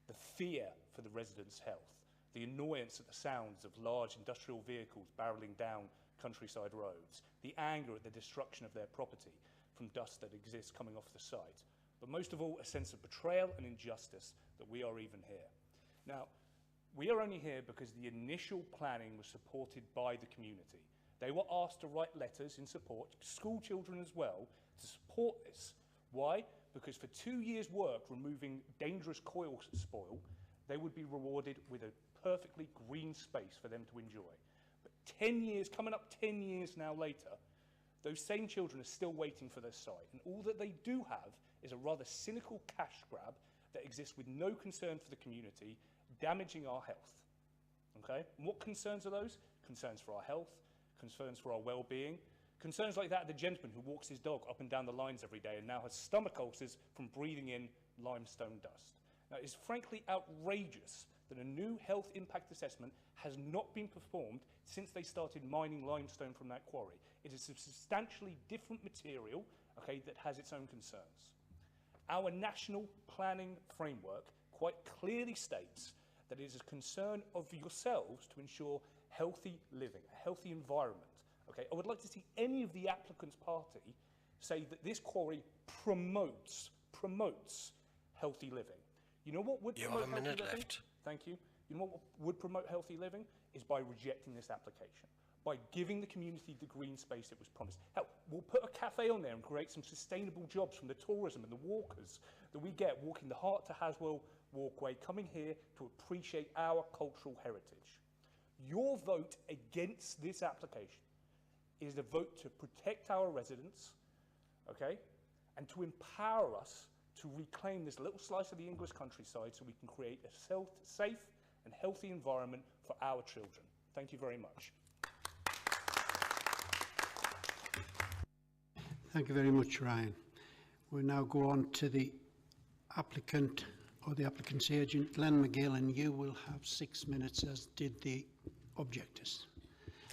the fear for the residents' health, the annoyance at the sounds of large industrial vehicles barrelling down countryside roads, the anger at the destruction of their property from dust that exists coming off the site, but most of all, a sense of betrayal and injustice that we are even here. Now, we are only here because the initial planning was supported by the community. They were asked to write letters in support, school children as well, to support this. Why? Because for 2 years' work removing dangerous coil spoil, they would be rewarded with a perfectly green space for them to enjoy. But 10 years, coming up 10 years now later, those same children are still waiting for their site, and all that they do have is a rather cynical cash grab that exists with no concern for the community, damaging our health. Okay? And what concerns are those? Concerns for our health, concerns for our well-being, concerns like that of the gentleman who walks his dog up and down the lines every day and now has stomach ulcers from breathing in limestone dust. Now, it's frankly outrageous that a new health impact assessment has not been performed since they started mining limestone from that quarry. It is a substantially different material, okay, that has its own concerns. Our national planning framework quite clearly states that it is a concern of yourselves to ensure healthy living, a healthy environment. Okay, I would like to see any of the applicant's party say that this quarry promotes healthy living. You know what would promote healthy living? You have a minute left. Thank you. You know what would promote healthy living? Is by rejecting this application, by giving the community the green space it was promised. Hell, we'll put a cafe on there and create some sustainable jobs from the tourism and the walkers that we get walking the Hart to Haswell walkway, coming here to appreciate our cultural heritage. Your vote against this application is a vote to protect our residents, okay? And to empower us to reclaim this little slice of the English countryside so we can create a safe and healthy environment for our children. Thank you very much. Thank you very much, Ryan. We'll now go on to the applicant or the applicant's agent, Glenn McGill, and you will have 6 minutes, as did the objectors.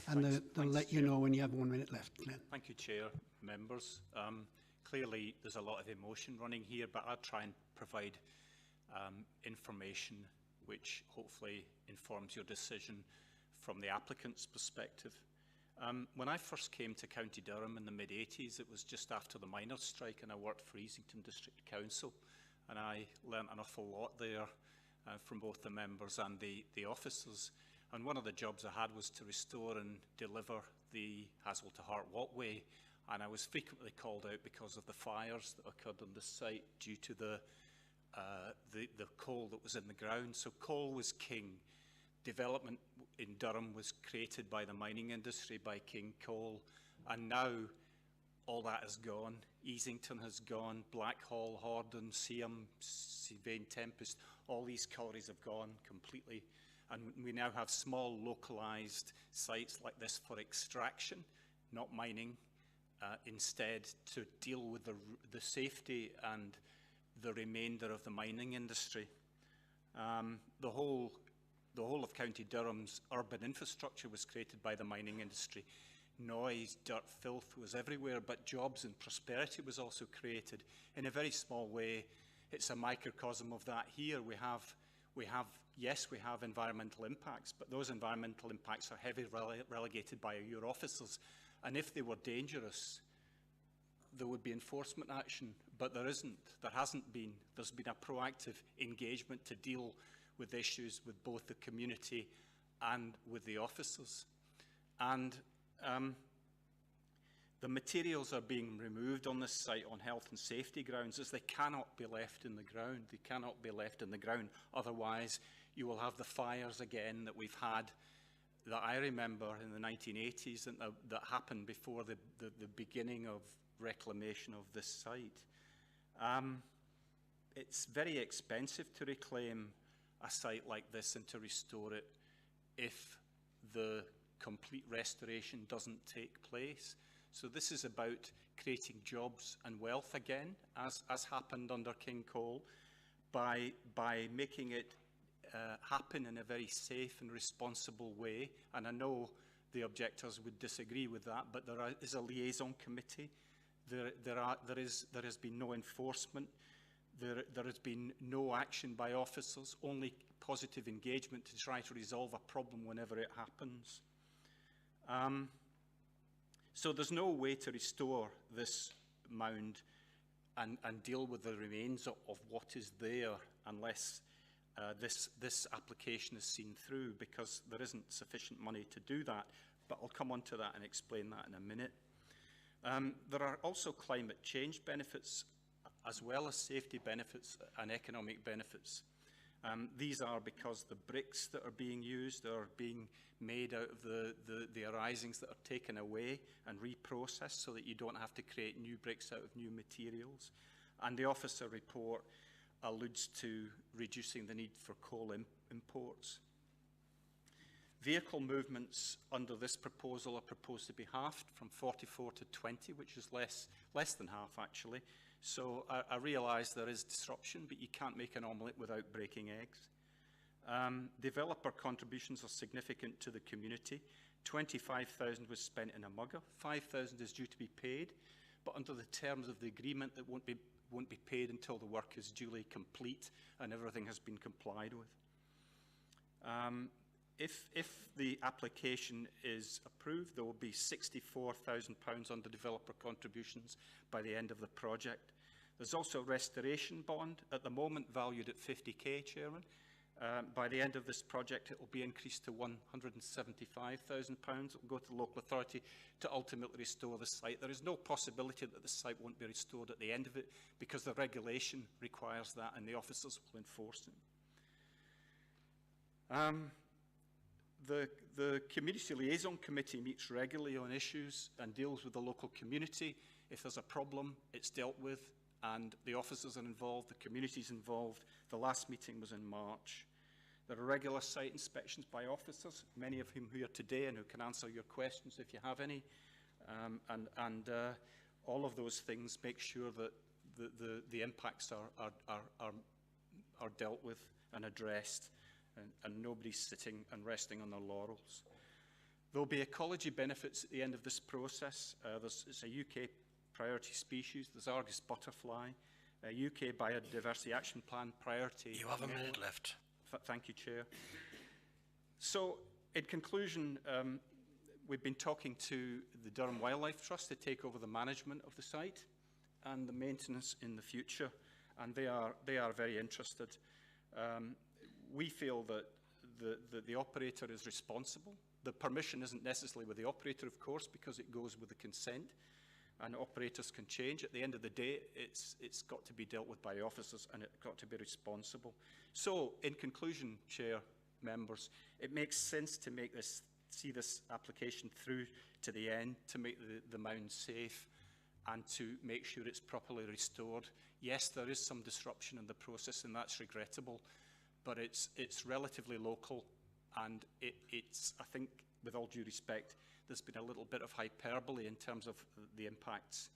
And they'll let you know when you have 1 minute left, Glenn. Thank you, Chair, members. Clearly, there's a lot of emotion running here, but I'll try and provide information which hopefully informs your decision from the applicant's perspective. When I first came to County Durham in the mid-80s, it was just after the miners' strike, and I worked for Easington District Council, and I learnt an awful lot there from both the members and the officers. And one of the jobs I had was to restore and deliver the Hazelden to Hart walkway, and I was frequently called out because of the fires that occurred on the site due to the coal that was in the ground. So coal was king. Development in Durham was created by the mining industry, by King Coal, and now all that is gone. Easington has gone, Blackhall, Hordern, Seaham, Vane Tempest, all these quarries have gone completely. And we now have small localised sites like this for extraction, not mining, instead to deal with the safety and the remainder of the mining industry. The whole of County Durham's urban infrastructure was created by the mining industry. Noise, dirt, filth was everywhere, but jobs and prosperity was also created in a very small way. It's a microcosm of that here. Yes, we have environmental impacts, but those environmental impacts are heavily relegated by your officers. And if they were dangerous, there would be enforcement action, but there isn't. There hasn't been. There's been a proactive engagement to deal with issues with both the community and with the officers. And the materials are being removed on this site on health and safety grounds, as they cannot be left in the ground. They cannot be left in the ground. Otherwise, you will have the fires again that we've had, that I remember in the 1980s, and that happened before the beginning of reclamation of this site. It's very expensive to reclaim a site like this and to restore it if the complete restoration doesn't take place. So this is about creating jobs and wealth again, as happened under King Coal, by making it happen in a very safe and responsible way. And I know the objectors would disagree with that, but there is a liaison committee. There has been no enforcement. There has been no action by officers, only positive engagement to try to resolve a problem whenever it happens. So there's no way to restore this mound and deal with the remains of what is there unless this application is seen through, because there isn't sufficient money to do that. But I'll come on to that and explain that in a minute. There are also climate change benefits, as well as safety benefits and economic benefits. These are because the bricks that are being used are being made out of the arisings that are taken away and reprocessed, so that you don't have to create new bricks out of new materials. And the officer report alludes to reducing the need for coal imports. Vehicle movements under this proposal are proposed to be halved from 44 to 20, which is less than half actually. So I realise there is disruption, but you can't make an omelette without breaking eggs. Developer contributions are significant to the community. 25,000 was spent in a mugger. 5,000 is due to be paid, but under the terms of the agreement, it won't be paid until the work is duly complete and everything has been complied with. If the application is approved, there will be £64,000 under developer contributions by the end of the project. There's also a restoration bond, at the moment valued at 50k, Chairman. By the end of this project, it will be increased to £175,000. It will go to the local authority to ultimately restore the site. There is no possibility that the site won't be restored at the end of it, because the regulation requires that and the officers will enforce it. The Community Liaison Committee meets regularly on issues and deals with the local community. If there's a problem, it's dealt with, and the officers are involved, the community's involved. The last meeting was in March. There are regular site inspections by officers, many of whom are here today and who can answer your questions if you have any. All of those things make sure that the impacts are dealt with and addressed, and nobody's sitting and resting on their laurels. There'll be ecology benefits at the end of this process. It's a UK priority species, there's Argus butterfly, a UK Biodiversity Action Plan priority. You have a minute left. Thank you, Chair. So, in conclusion, we've been talking to the Durham Wildlife Trust to take over the management of the site and the maintenance in the future, and they are very interested. We feel that the operator is responsible. The permission isn't necessarily with the operator, of course, because it goes with the consent, and operators can change. At the end of the day, it's got to be dealt with by the officers, and it's got to be responsible. So, in conclusion, Chair, members, it makes sense to see this application through to the end, to make the mound safe, and to make sure it's properly restored. Yes, there is some disruption in the process, and that's regrettable, but it's relatively local, and it's, I think, with all due respect, there's been a little bit of hyperbole in terms of the impacts.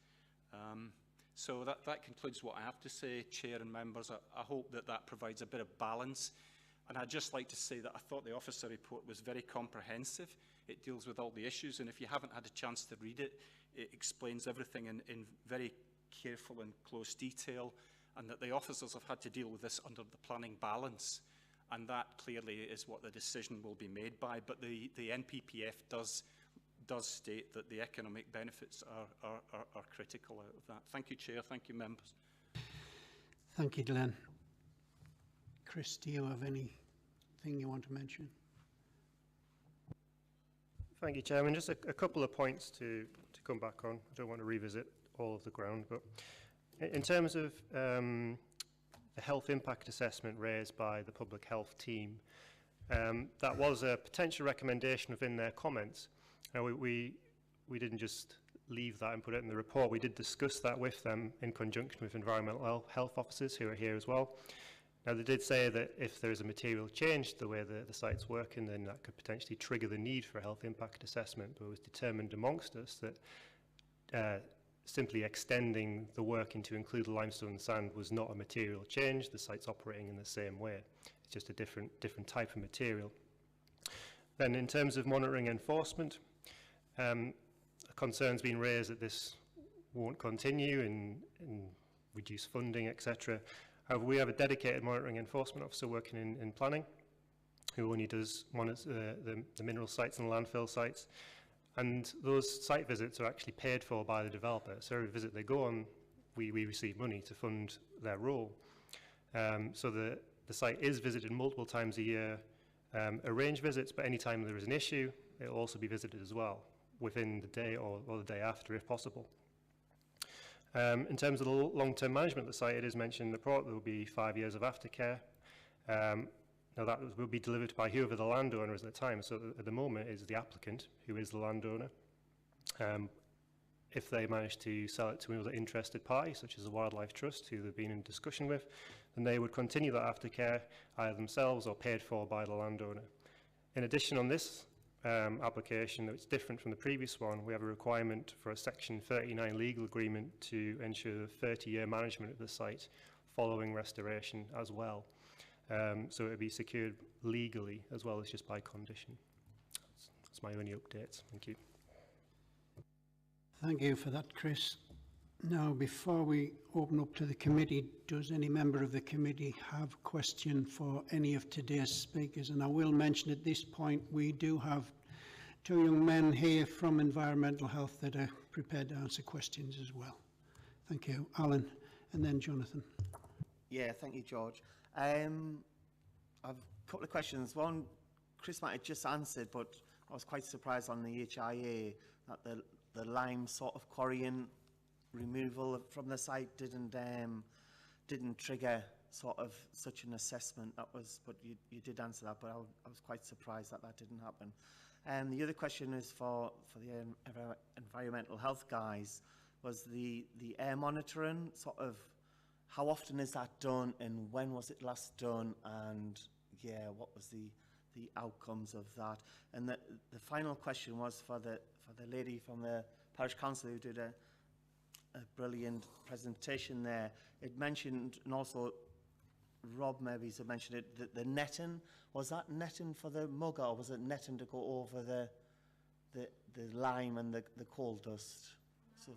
So that concludes what I have to say, Chair and members. I hope that provides a bit of balance. And I'd just like to say that I thought the officer report was very comprehensive. It deals with all the issues, and if you haven't had a chance to read it, it explains everything in very careful and close detail, and that the officers have had to deal with this under the planning balance. And that clearly is what the decision will be made by. But the NPPF does state that the economic benefits are critical out of that. Thank you, Chair. Thank you, members. Thank you, Glenn. Chris, do you have anything you want to mention? Thank you, Chairman. Just a couple of points to come back on. I don't want to revisit all of the ground, but in terms of the health impact assessment raised by the public health team, that was a potential recommendation within their comments. Now, we didn't just leave that and put it in the report. We did discuss that with them in conjunction with environmental health officers who are here as well. Now, they did say that if there is a material change to the way the site's working, then that could potentially trigger the need for a health impact assessment, but it was determined amongst us that simply extending the working to include the limestone and sand was not a material change. The site's operating in the same way. It's just a different type of material. Then in terms of monitoring enforcement, a concern's been raised that this won't continue and reduce funding, etc. However, we have a dedicated monitoring enforcement officer working in planning who only does monitor the mineral sites and landfill sites. And those site visits are actually paid for by the developer. So every visit they go on, we receive money to fund their role. So the site is visited multiple times a year, arrange visits, but any time there is an issue, it will also be visited as well, within the day or the day after if possible. In terms of the long-term management of the site, it is mentioned in the report there will be 5 years of aftercare. Now that will be delivered by whoever the landowner is at the time. So at the moment is the applicant who is the landowner. If they manage to sell it to another interested party, such as the Wildlife Trust, who they've been in discussion with, then they would continue that aftercare either themselves or paid for by the landowner. In addition, on this application, it's different from the previous one. We have a requirement for a Section 39 legal agreement to ensure 30-year management of the site following restoration as well. So it would be secured legally as well as just by condition. That's my only updates. Thank you. Thank you for that, Chris. Now, before we open up to the committee, does any member of the committee have a question for any of today's speakers? And I will mention at this point, we do have two young men here from Environmental Health that are prepared to answer questions as well. Thank you. Alan, and then Jonathan. Yeah, thank you, George. I've a couple of questions. One, Chris might have just answered, but I was quite surprised on the HIA that the lime sort of quarrying removal from the site didn't trigger sort of such an assessment. That was, but you did answer that, but I was quite surprised that didn't happen. And the other question is for the environmental health guys. was the air monitoring, sort of how often is that done and when was it last done, and yeah, what was the outcomes of that? And the final question was for the lady from the parish council who did a brilliant presentation there. It mentioned, and also Rob maybe mentioned it, the netting. Was that netting for the mugger, or was it netting to go over the lime and the coal dust? So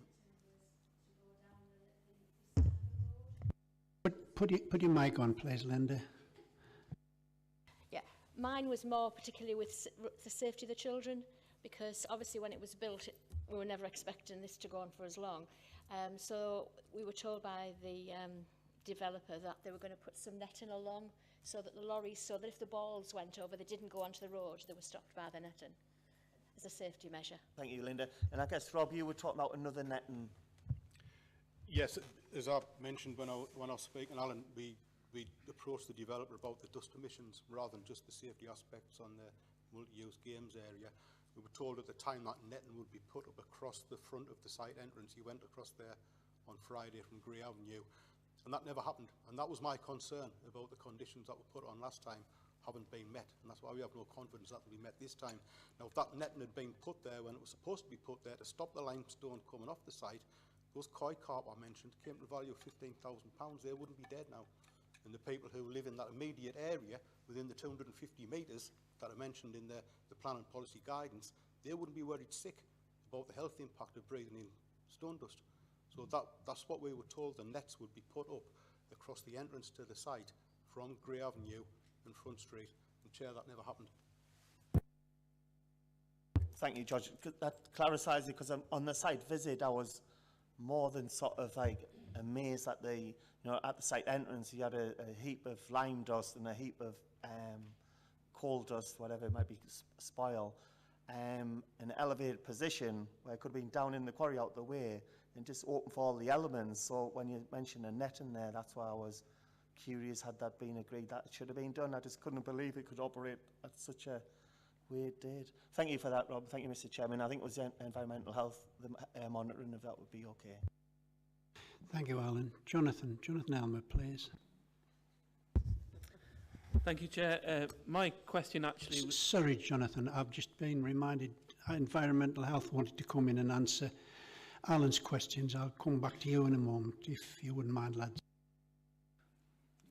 Put your mic on, please, Linda. Yeah, mine was more particularly with the safety of the children, because obviously when it was built, we were never expecting this to go on for as long. So we were told by the developer that they were going to put some netting along so that the lorries, so that if the balls went over, they didn't go onto the road, they were stopped by the netting as a safety measure. thank you, Linda. And I guess, Rob, you were talking about another netting. Yes, as I mentioned when I was speaking, Alan, we approached the developer about the dust emissions rather than just the safety aspects on the multi-use games area. We were told at the time that netting would be put up across the front of the site entrance. You went across there on Friday from Grey Avenue, and that never happened. And that was my concern about the conditions that were put on last time haven't been met, and that's why we have no confidence that will be met this time. Now, if that netting had been put there when it was supposed to be put there to stop the limestone coming off the site, those koi carp I mentioned came to the value of £15,000. They wouldn't be dead now. And the people who live in that immediate area within the 250 metres that I mentioned in the plan and policy guidance, they wouldn't be worried sick about the health impact of breathing in stone dust. So that's what we were told. The nets would be put up across the entrance to the site from Grey Avenue and Front Street. And Chair, that never happened. Thank you, George. That clarifies it, because on the site visit I was more than sort of like amazed at at the site entrance you had a heap of lime dust and a heap of coal dust, whatever it might be, spoil, an elevated position where it could have been down in the quarry out the way and just open for all the elements. So when you mentioned a net in there, that's why I was curious, had that been agreed that it should have been done. I just couldn't believe it could operate at such a way it did. Thank you for that, Rob. Thank you, Mr. Chairman. I think it was environmental health, the monitoring of that would be okay. Thank you, Alan. Jonathan Elmer, please. Thank you, Chair. My question actually was... Sorry, Jonathan, I've just been reminded environmental health wanted to come in and answer Alan's questions. I'll come back to you in a moment, if you wouldn't mind, lads.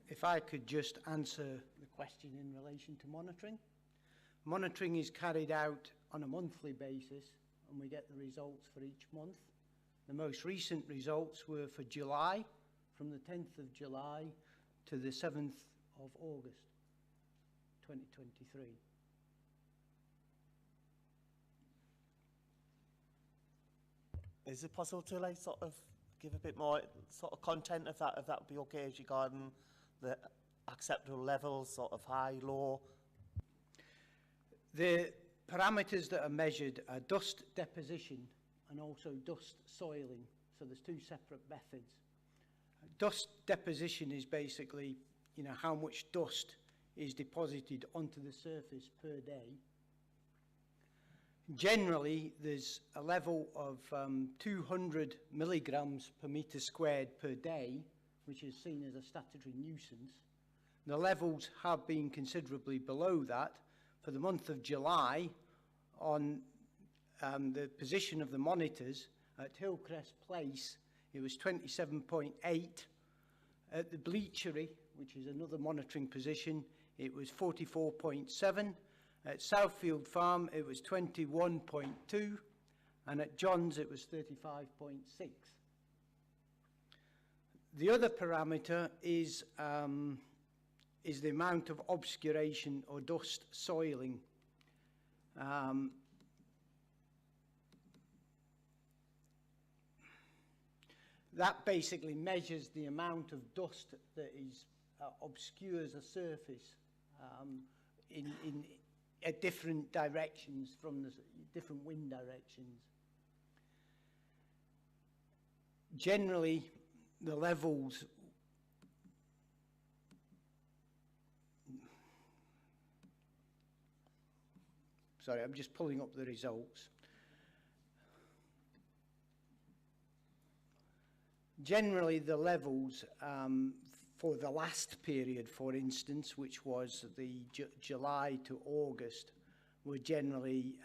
If I could just answer the question in relation to monitoring. Monitoring is carried out on a monthly basis, and we get the results for each month. The most recent results were for July, from the 10th of July to the 7th of August 2023. Is it possible to like sort of give a bit more sort of content of that, if that would be okay, as regarding the acceptable levels, sort of high, low? The parameters that are measured are dust deposition and also dust soiling. So there's two separate methods. Dust deposition is basically, how much dust is deposited onto the surface per day. Generally, there's a level of 200 milligrams per metre squared per day, which is seen as a statutory nuisance. The levels have been considerably below that. For the month of July, on the position of the monitors at Hillcrest Place, it was 27.8. At the Bleachery, which is another monitoring position, it was 44.7. At Southfield Farm, it was 21.2. And at John's, it was 35.6. The other parameter is the amount of obscuration or dust soiling. That basically measures the amount of dust that is obscures a surface at different directions from the different wind directions. Generally, the levels sorry, I'm just pulling up the results. Generally, the levels for the last period, for instance, which was the July to August, were generally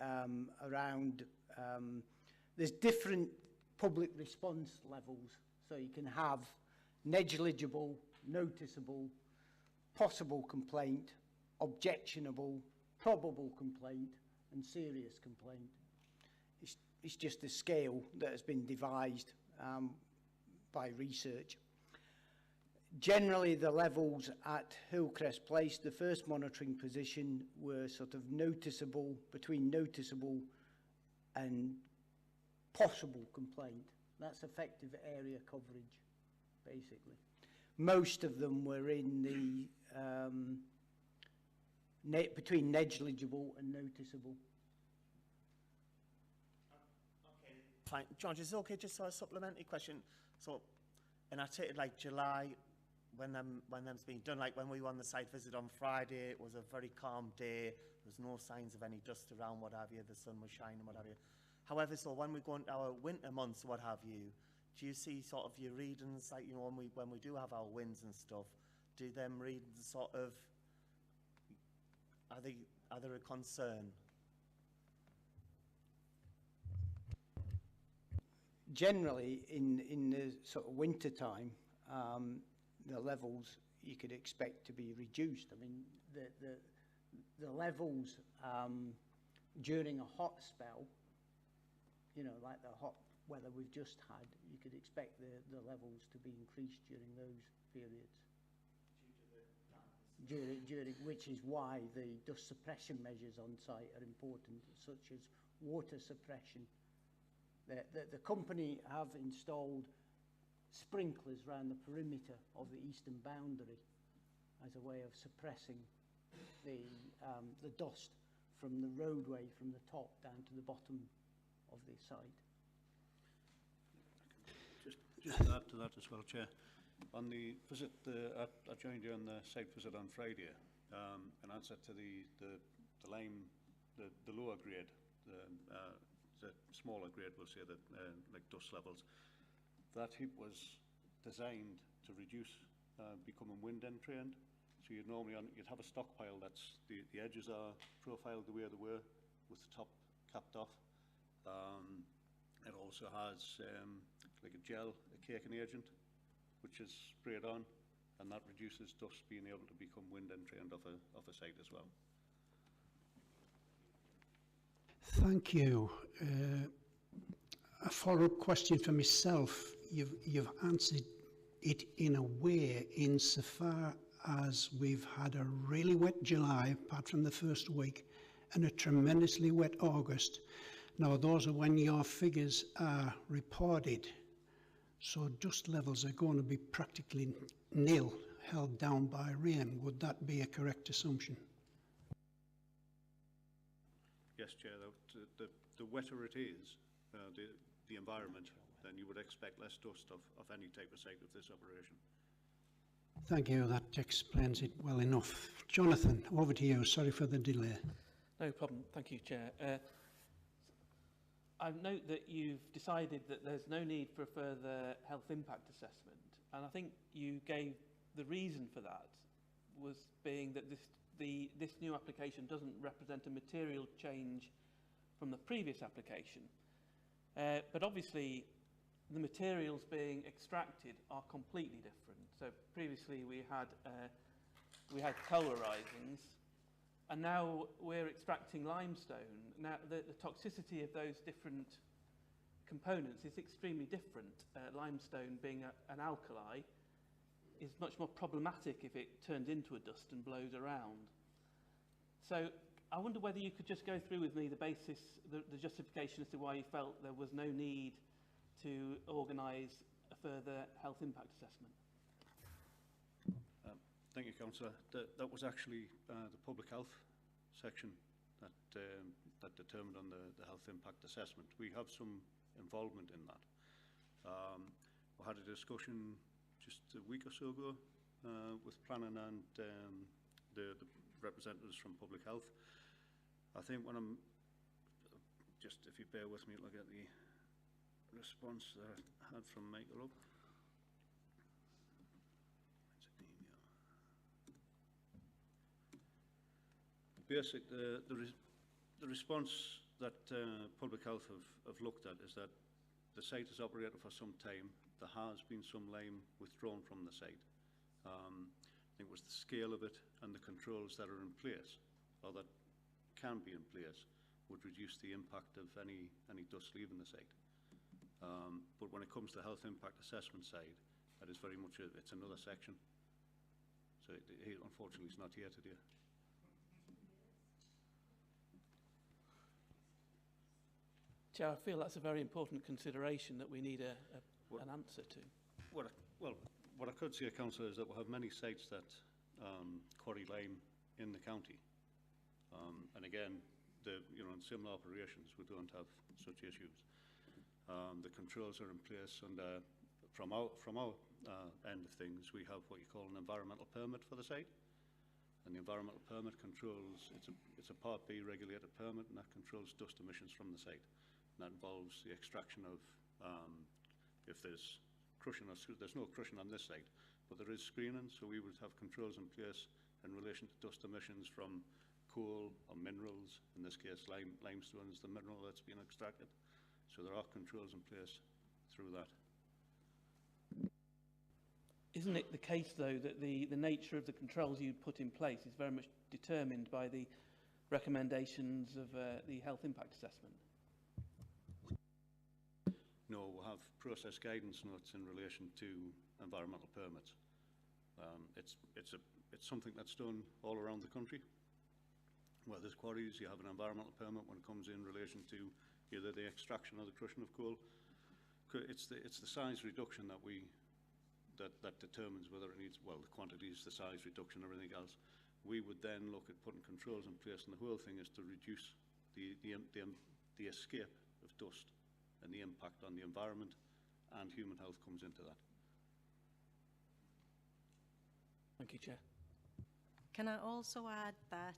around, there's different public response levels. So you can have negligible, noticeable, possible complaint, objectionable, probable complaint, and serious complaint. It's just a scale that has been devised by research. Generally, the levels at Hillcrest Place, the first monitoring position, were sort of noticeable, between noticeable and possible complaint. That's effective area coverage, basically. Most of them were in the between negligible and noticeable. Okay, fine. George, is it okay just a supplementary question? So, and I take it like July, when them's been done, like when we were on the site visit on Friday, it was a very calm day. There's no signs of any dust around, what have you. The sun was shining, what have you. However, so when we go into our winter months, what have you, do you see sort of your readings, like, you know, when we do have our winds and stuff, do them readings sort of, are they a concern? Generally, in the sort of winter time, the levels you could expect to be reduced. I mean, the levels during a hot spell, you know, like the hot weather we've just had, you could expect the levels to be increased during those periods. During which is why the dust suppression measures on site are important, such as water suppression. The company have installed sprinklers around the perimeter of the eastern boundary as a way of suppressing the dust from the roadway from the top down to the bottom of the site. Just to add to that as well, Chair. On the visit, I joined you on the site visit on Friday. In answer to the lime, the lower grade, the smaller grade, we'll say, that like dust levels. That heap was designed to reduce becoming wind entrained. So you'd have a stockpile that's the edges are profiled the way they were, with the top capped off. It also has like a gel, a caking agent, which is sprayed on, and that reduces dust being able to become wind entrained off a site as well. Thank you. A follow-up question for myself. You've answered it in a way, insofar as we've had a really wet July, apart from the first week, and a tremendously wet August. Now, those are when your figures are reported. So dust levels are going to be practically nil, held down by rain. Would that be a correct assumption? Yes, Chair. The wetter it is, the environment, then you would expect less dust of any type of site of this operation. Thank you. That explains it well enough. Jonathan, over to you. Sorry for the delay. No problem. Thank you, Chair. I note that you've decided that there's no need for a further health impact assessment, and I think you gave the reason for that was being that this new application doesn't represent a material change from the previous application. But obviously, the materials being extracted are completely different. So previously we had coal risings, and now we're extracting limestone. Now, the toxicity of those different components is extremely different. Limestone, being an alkali, is much more problematic if it turns into a dust and blows around. So I wonder whether you could just go through with me the basis, the justification as to why you felt there was no need to organise a further health impact assessment. Thank you, Councillor. That was actually the public health section that determined on the health impact assessment. We have some involvement in that. We had a discussion just a week or so ago with planning and the representatives from public health. I think when I'm just, if you bear with me, look at the response that I had from Michael up. The response that Public Health have looked at is that the site has operated for some time. There has been some lime withdrawn from the site. I think it was the scale of it and the controls that are in place, or that can be in place, would reduce the impact of any dust leaving the site. But when it comes to the health impact assessment side, that is very much it's another section. So unfortunately, it's not here today. Chair, I feel that's a very important consideration that we need an answer to. What I could say, Councillor, is that we have many sites that quarry lime in the county. And again, in similar operations, we don't have such issues. The controls are in place, and from our end of things, we have what you call an environmental permit for the site. And the environmental permit controls, it's a Part B regulated permit, and that controls dust emissions from the site. And that involves the extraction of, if there's crushing, there's no crushing on this site, but there is screening, so we would have controls in place in relation to dust emissions from coal or minerals. In this case, limestone is the mineral that's being extracted. So there are controls in place through that. Isn't it the case, though, that the nature of the controls you put in place is very much determined by the recommendations of the health impact assessment? No, we'll have process guidance notes in relation to environmental permits. It's something that's done all around the country. Where there's quarries, you have an environmental permit when it comes in relation to either the extraction or the crushing of coal. It's the size reduction that determines whether it needs, well, the quantities, the size reduction, everything else. We would then look at putting controls in place, and the whole thing is to reduce the escape of dust, and the impact on the environment and human health comes into that. Thank you, Chair. Can I also add that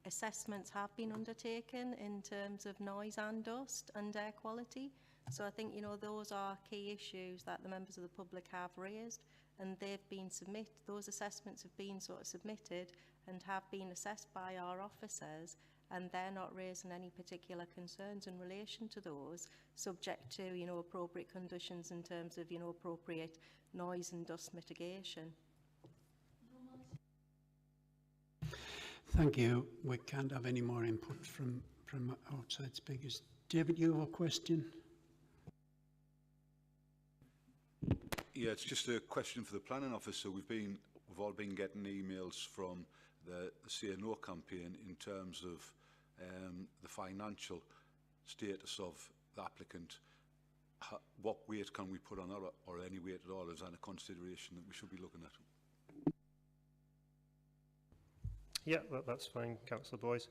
assessments have been undertaken in terms of noise and dust and air quality? So I think, those are key issues that the members of the public have raised, and they've been those assessments have been submitted and have been assessed by our officers, and they're not raising any particular concerns in relation to those, subject to, appropriate conditions in terms of, appropriate noise and dust mitigation. Thank you. We can't have any more input from outside speakers. David, you have a question? Yeah, it's just a question for the planning officer. We've all been getting emails from the Say No campaign in terms of the financial status of the applicant. What weight can we put on that, or any weight at all? Is that a consideration that we should be looking at? Yeah, that's fine, Councillor Boyce.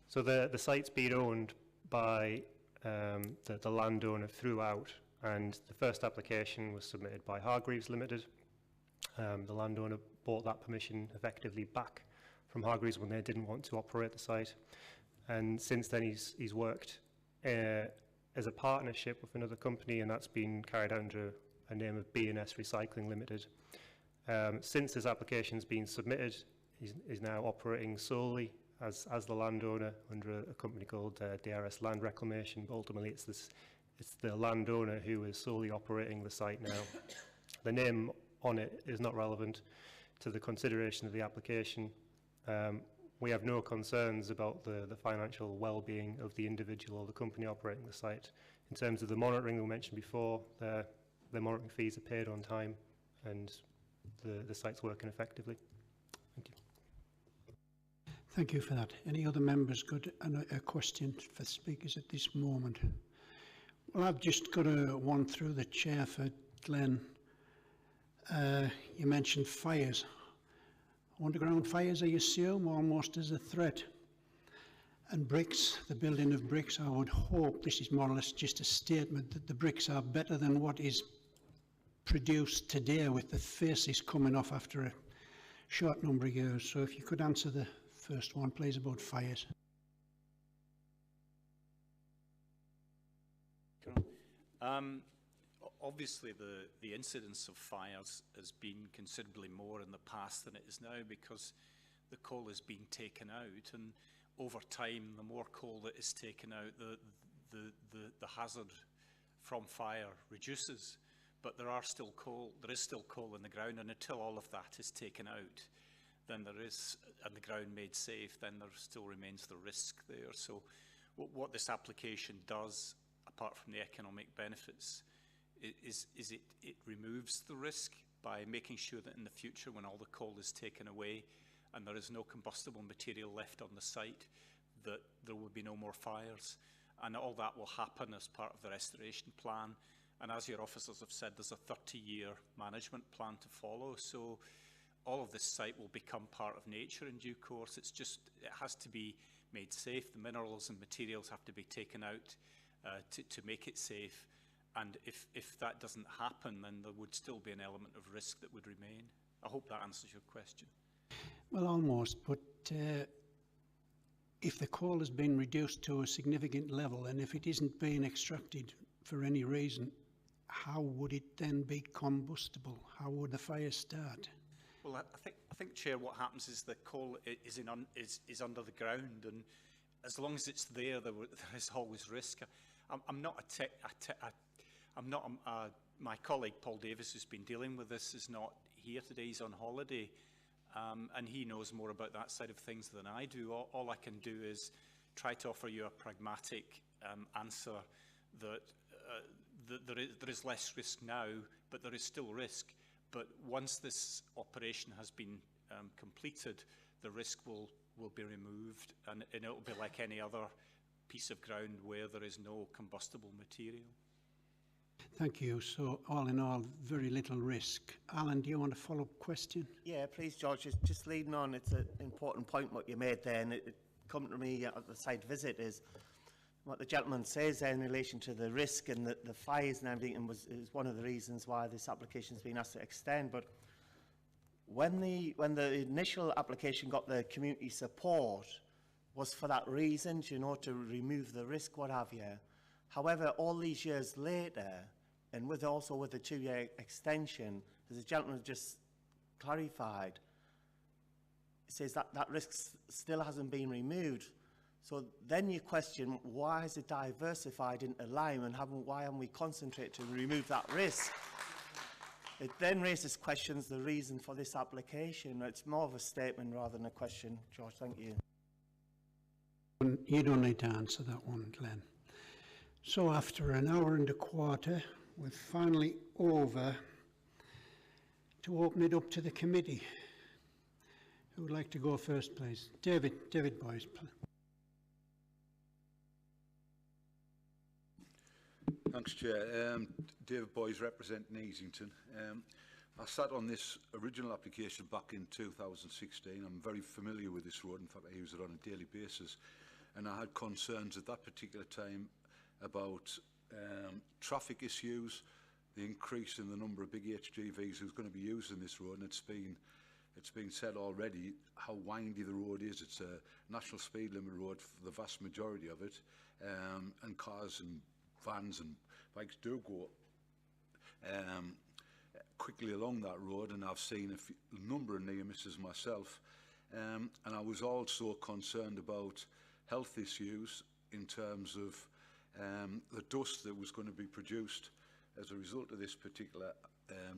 So the site's been owned by the landowner throughout, and the first application was submitted by Hargreaves Limited. The landowner bought that permission effectively back from Hargreaves when they didn't want to operate the site. And since then he's worked as a partnership with another company, and that's been carried out under a name of B&S Recycling Limited. Since this application's been submitted, he's now operating solely as the landowner under a company called DRS Land Reclamation. But ultimately it's the landowner who is solely operating the site now. The name on it is not relevant to the consideration of the application. We have no concerns about the financial well-being of the individual or the company operating the site. In terms of the monitoring we mentioned before, the monitoring fees are paid on time, and the site's working effectively. Thank you. Thank you for that. Any other members got a question for speakers at this moment? Well, I've just got one through the chair for Glenn. You mentioned fires. Underground fires, I assume, almost as a threat. And bricks, the building of bricks, I would hope, this is more or less just a statement, that the bricks are better than what is produced today with the faces coming off after a short number of years. So if you could answer the first one, please, about fires. Obviously, the incidence of fires has been considerably more in the past than it is now, because the coal is being taken out, and over time, the more coal that is taken out, the hazard from fire reduces. But there is still coal in the ground, and until all of that is taken out, then there is, and the ground made safe, then there still remains the risk there. So what this application does, apart from the economic benefits, is it removes the risk by making sure that in the future, when all the coal is taken away and there is no combustible material left on the site, that there will be no more fires. And all that will happen as part of the restoration plan. And as your officers have said, there's a 30-year management plan to follow. So all of this site will become part of nature in due course. It has to be made safe. The minerals and materials have to be taken out to make it safe. And if that doesn't happen, then there would still be an element of risk that would remain. I hope that answers your question. Well, almost, but if the coal has been reduced to a significant level, and if it isn't being extracted for any reason, how would it then be combustible? How would the fire start? Well, I think, Chair, what happens is the coal is under the ground, and as long as it's there, there is always risk. My colleague Paul Davis, who's been dealing with this, is not here today. He's on holiday, and he knows more about that side of things than I do. All I can do is try to offer you a pragmatic answer that there is less risk now, but there is still risk. But once this operation has been completed, the risk will be removed, and it will be like any other piece of ground where there is no combustible material. Thank you. So all in all, very little risk. Alan, do you want a follow-up question? Yeah, please, George. Just leading on, it's an important point what you made there, and it come to me at the site visit is what the gentleman says there in relation to the risk and the fires and everything, is one of the reasons why this application has been asked to extend. But when the initial application got the community support, was for that reason, you know, to remove the risk, what have you. However, all these years later, and also with the 2-year extension, as the gentleman just clarified, it says that risk still hasn't been removed. So then you question, why is it diversified into lime, and why haven't we concentrated to remove that risk? It then raises questions, the reason for this application. It's more of a statement rather than a question. George, thank you. You don't need to answer that one, Glenn. So after an hour and a quarter, we're finally over to open it up to the committee. Who would like to go first, please? David Boyce. Thanks, Chair. David Boyce, representing Easington. I sat on this original application back in 2016. I'm very familiar with this road. In fact, I use it on a daily basis. And I had concerns at that particular time about traffic issues, the increase in the number of big HGVs who's going to be using this road. And it's been said already how windy the road is. It's a national speed limit road for the vast majority of it, and cars and vans and bikes do go quickly along that road, and I've seen a number of near misses myself. And I was also concerned about health issues in terms of the dust that was going to be produced as a result of this particular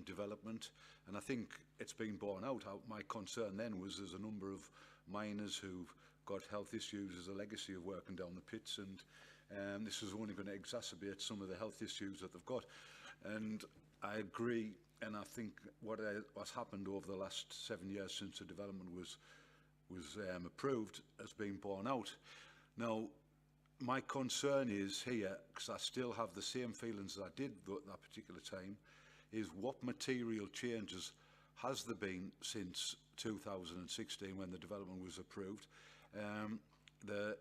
development. And I think it's been borne out. My concern then was there's a number of miners who've got health issues as a legacy of working down the pits, and this is only going to exacerbate some of the health issues that they've got. And I agree, and I think what's happened over the last 7 years since the development was approved has been borne out. Now, my concern is here, because I still have the same feelings that I did at that particular time, is what material changes has there been since 2016 when the development was approved. The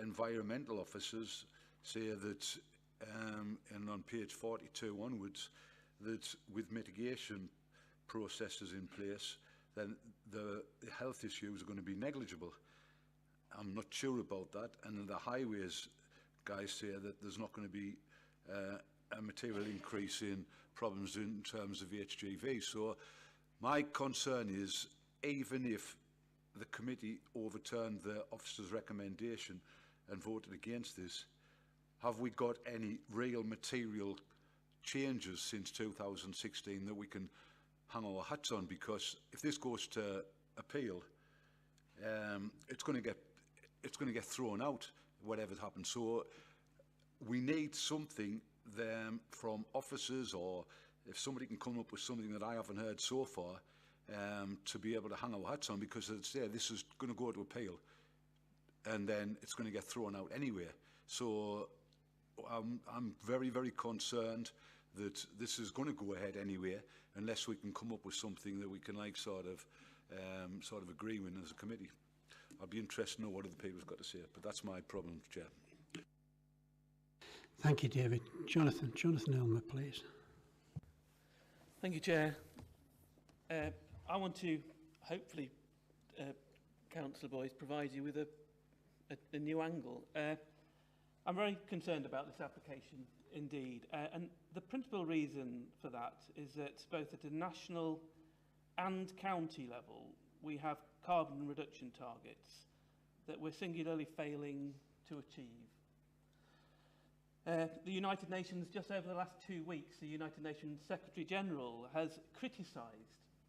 environmental officers say that, and on page 42 onwards, that with mitigation processes in place, then the health issues are going to be negligible. I'm not sure about that, and the highways guys say that there's not going to be a material increase in problems in terms of HGV. So my concern is, even if the committee overturned the officer's recommendation and voted against this, have we got any real material changes since 2016 that we can hang our hats on? Because if this goes to appeal, it's going to get thrown out, whatever happens. So we need something from officers, or if somebody can come up with something that I haven't heard so far, to be able to hang our hats on, because this is going to go to appeal, and then it's going to get thrown out anyway. So I'm very, very concerned that this is going to go ahead anyway, unless we can come up with something that we can sort of agree with as a committee. I'd be interested to know what other people's got to say, but that's my problem, Chair. Thank you, David. Jonathan Elmer, please. Thank you, Chair. I want to hopefully, Councillor Boyce, provide you with a new angle. I'm very concerned about this application indeed, and the principal reason for that is that both at a national and county level we have carbon reduction targets that we're singularly failing to achieve. The United Nations, just over the last 2 weeks, the United Nations Secretary General has criticised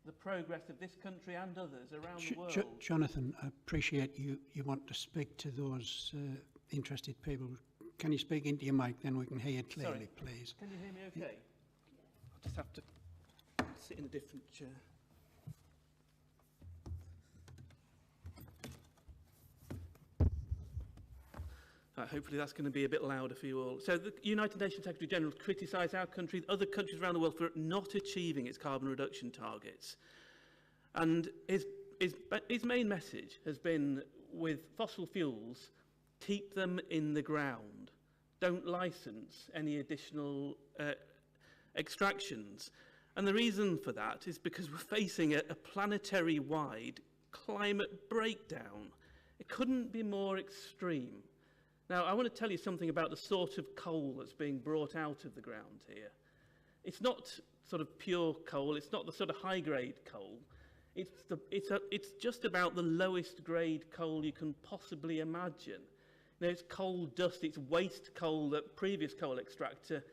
the progress of this country and others around the world. Jonathan, I appreciate you want to speak to those interested people. Can you speak into your mic, then we can hear you clearly, please? Can you hear me okay? I'll just have to sit in a different chair. Hopefully that's going to be a bit louder for you all. So the United Nations Secretary General criticised our country, other countries around the world, for not achieving its carbon reduction targets. And his main message has been, with fossil fuels, keep them in the ground. Don't licence any additional extractions. And the reason for that is because we're facing a planetary-wide climate breakdown. It couldn't be more extreme. Now, I want to tell you something about the sort of coal that's being brought out of the ground here. It's not sort of pure coal, it's not the sort of high-grade coal. It's just about the lowest grade coal you can possibly imagine. You know, it's coal dust, it's waste coal that previous coal extractor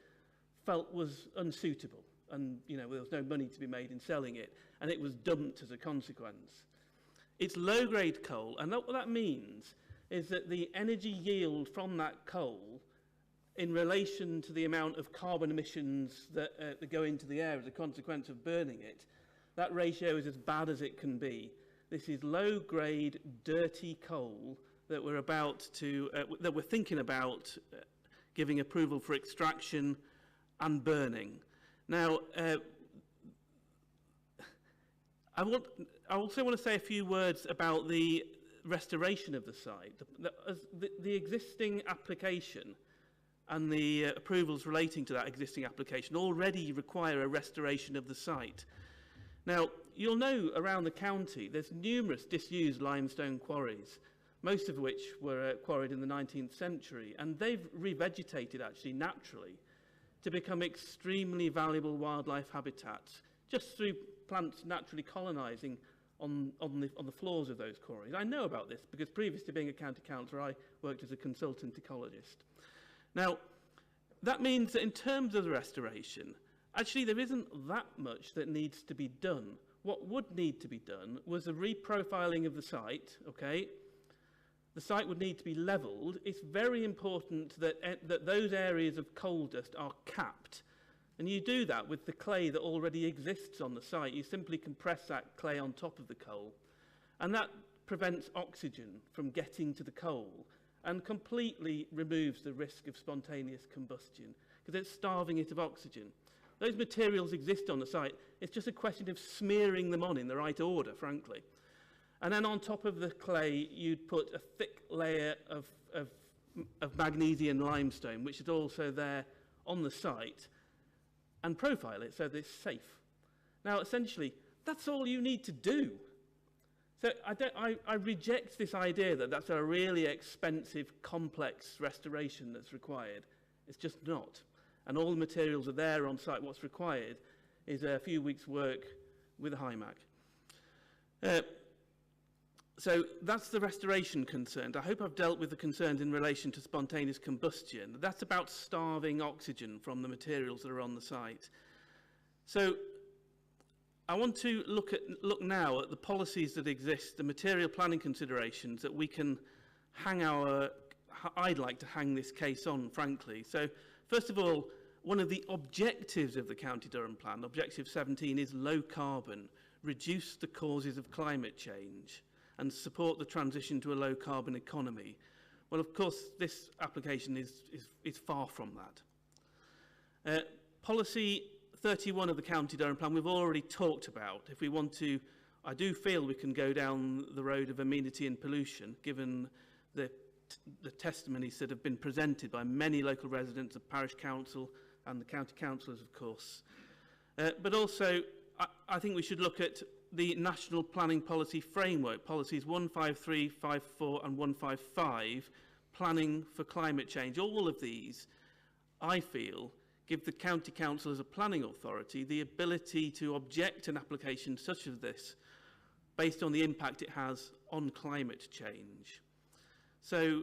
felt was unsuitable, and there was no money to be made in selling it, and it was dumped as a consequence. It's low-grade coal, and what that means is that the energy yield from that coal in relation to the amount of carbon emissions that go into the air as a consequence of burning it, that ratio is as bad as it can be. This is low-grade, dirty coal that we're thinking about giving approval for extraction and burning. Now, I also want to say a few words about the restoration of the site. The existing application and the approvals relating to that existing application already require a restoration of the site. Now, you'll know around the county there's numerous disused limestone quarries, most of which were quarried in the 19th century, and they've revegetated actually naturally to become extremely valuable wildlife habitats just through plants naturally colonising on the floors of those quarries. I know about this because previous to being a county councillor, I worked as a consultant ecologist. Now, that means that in terms of the restoration, actually there isn't that much that needs to be done. What would need to be done was a reprofiling of the site, okay? The site would need to be levelled. It's very important that those areas of coal dust are capped. And you do that with the clay that already exists on the site. You simply compress that clay on top of the coal. And that prevents oxygen from getting to the coal and completely removes the risk of spontaneous combustion because it's starving it of oxygen. Those materials exist on the site. It's just a question of smearing them on in the right order, frankly. And then on top of the clay, you'd put a thick layer of magnesian limestone, which is also there on the site, and profile it so that it's safe. Now, essentially, that's all you need to do. So I reject this idea that that's a really expensive, complex restoration that's required. It's just not. And all the materials are there on site. What's required is a few weeks' work with a HIMAC. So that's the restoration concern. I hope I've dealt with the concerns in relation to spontaneous combustion. That's about starving oxygen from the materials that are on the site. So I want to look now at the policies that exist, the material planning considerations that we can I'd like to hang this case on, frankly. So first of all, one of the objectives of the County Durham Plan, Objective 17, is low carbon, reduce the causes of climate change, and support the transition to a low-carbon economy. Well, of course, this application is far from that. Policy 31 of the County Durham Plan we've already talked about. If we want to, I do feel we can go down the road of amenity and pollution, given the testimonies that have been presented by many local residents, the parish council and the county councillors, of course. But also, I think we should look at the National Planning Policy Framework, policies 153, 54 and 155, planning for climate change. All of these, I feel, give the county council as a planning authority the ability to object an application such as this based on the impact it has on climate change. So,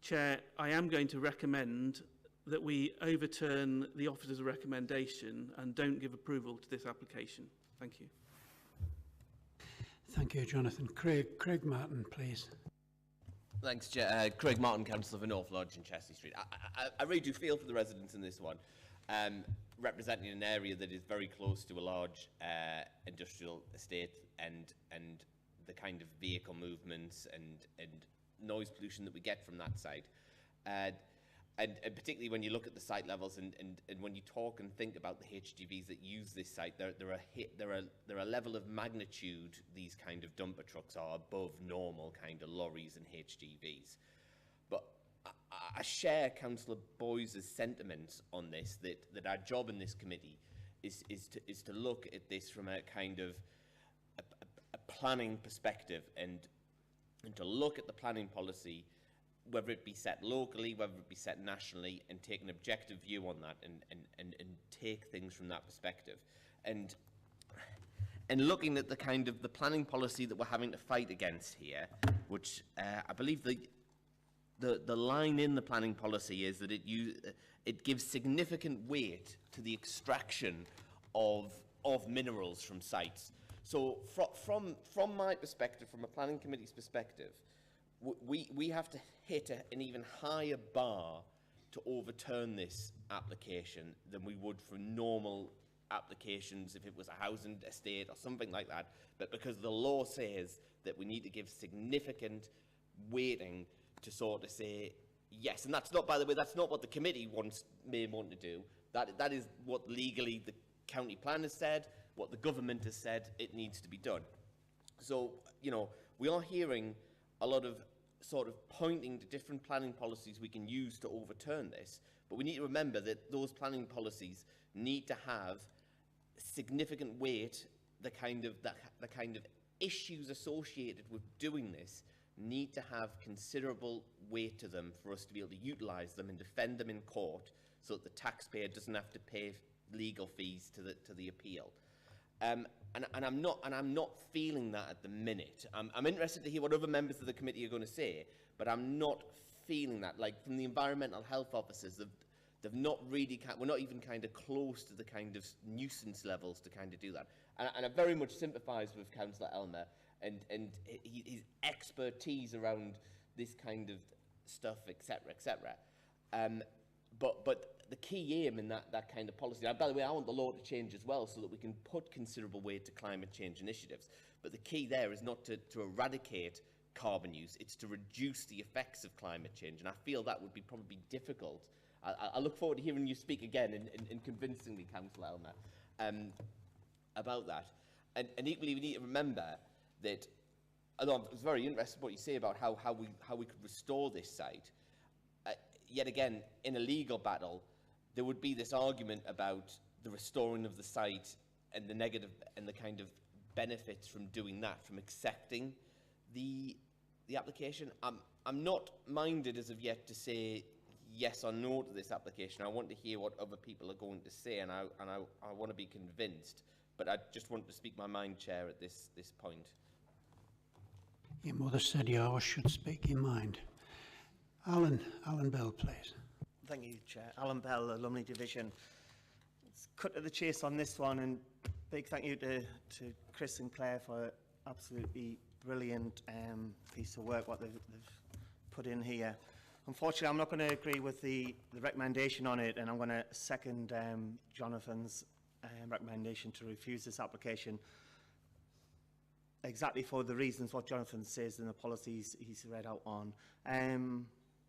Chair, I am going to recommend that we overturn the officer's recommendation and don't give approval to this application. Thank you. Thank you, Jonathan. Craig Martin, please. Thanks, Chair. Craig Martin, Councillor for North Lodge in Chelsea Street. I really do feel for the residents in this one, representing an area that is very close to a large industrial estate and the kind of vehicle movements and noise pollution that we get from that site. And particularly when you look at the site levels and when you talk and think about the HGVs that use this site, they're a level of magnitude, these kind of dumper trucks are above normal kind of lorries and HGVs. But I share Councillor Boyes' sentiments on this, that our job in this committee is to look at this from a kind of a planning perspective and to look at the planning policy, whether it be set locally, whether it be set nationally, and take an objective view on that and take things from that perspective. And looking at the kind of the planning policy that we're having to fight against here, which I believe the line in the planning policy is that it gives significant weight to the extraction of minerals from sites. So from my perspective, from a planning committee's perspective, we have to hit an even higher bar to overturn this application than we would for normal applications if it was a housing estate or something like that. But because the law says that we need to give significant weighting to sort of say yes, and that's not, by the way, that's not what the committee may want to do. That is what legally the county plan has said, what the government has said it needs to be done. So, you know, we are hearing a lot of sort of pointing to different planning policies we can use to overturn this, but we need to remember that those planning policies need to have significant weight. The kind of issues associated with doing this need to have considerable weight to them for us to be able to utilise them and defend them in court, so that the taxpayer doesn't have to pay legal fees to the appeal. And I'm not feeling that at the minute. I'm interested to hear what other members of the committee are going to say, but I'm not feeling that. Like, from the environmental health officers, they've not really, we're not even kind of close to the kind of nuisance levels to kind of do that. And I very much sympathise with Councillor Elmer and his expertise around this kind of stuff, etc., etc. But the key aim in that kind of policy, and by the way, I want the law to change as well so that we can put considerable weight to climate change initiatives. But the key there is not to eradicate carbon use, it's to reduce the effects of climate change. And I feel that would be probably difficult. I look forward to hearing you speak again and convincingly, Councillor Elmer, about that. And equally, we need to remember that, although I was very interested in what you say about how we could restore this site, yet again, in a legal battle, there would be this argument about the restoring of the site and the negative and the kind of benefits from doing that, from accepting the application. I'm not minded as of yet to say yes or no to this application. I want to hear what other people are going to say, and I want to be convinced. But I just want to speak my mind, Chair, at this point. Your mother said you always should speak your mind. Alan Bell, please. Thank you, Chair. Alan Bell, Alumni Division. Let's cut to the chase on this one, and big thank you to Chris and Claire for absolutely brilliant piece of work what they've put in here. Unfortunately, I'm not going to agree with the recommendation on it, and I'm going to second Jonathan's recommendation to refuse this application, exactly for the reasons what Jonathan says in the policies he's read out on.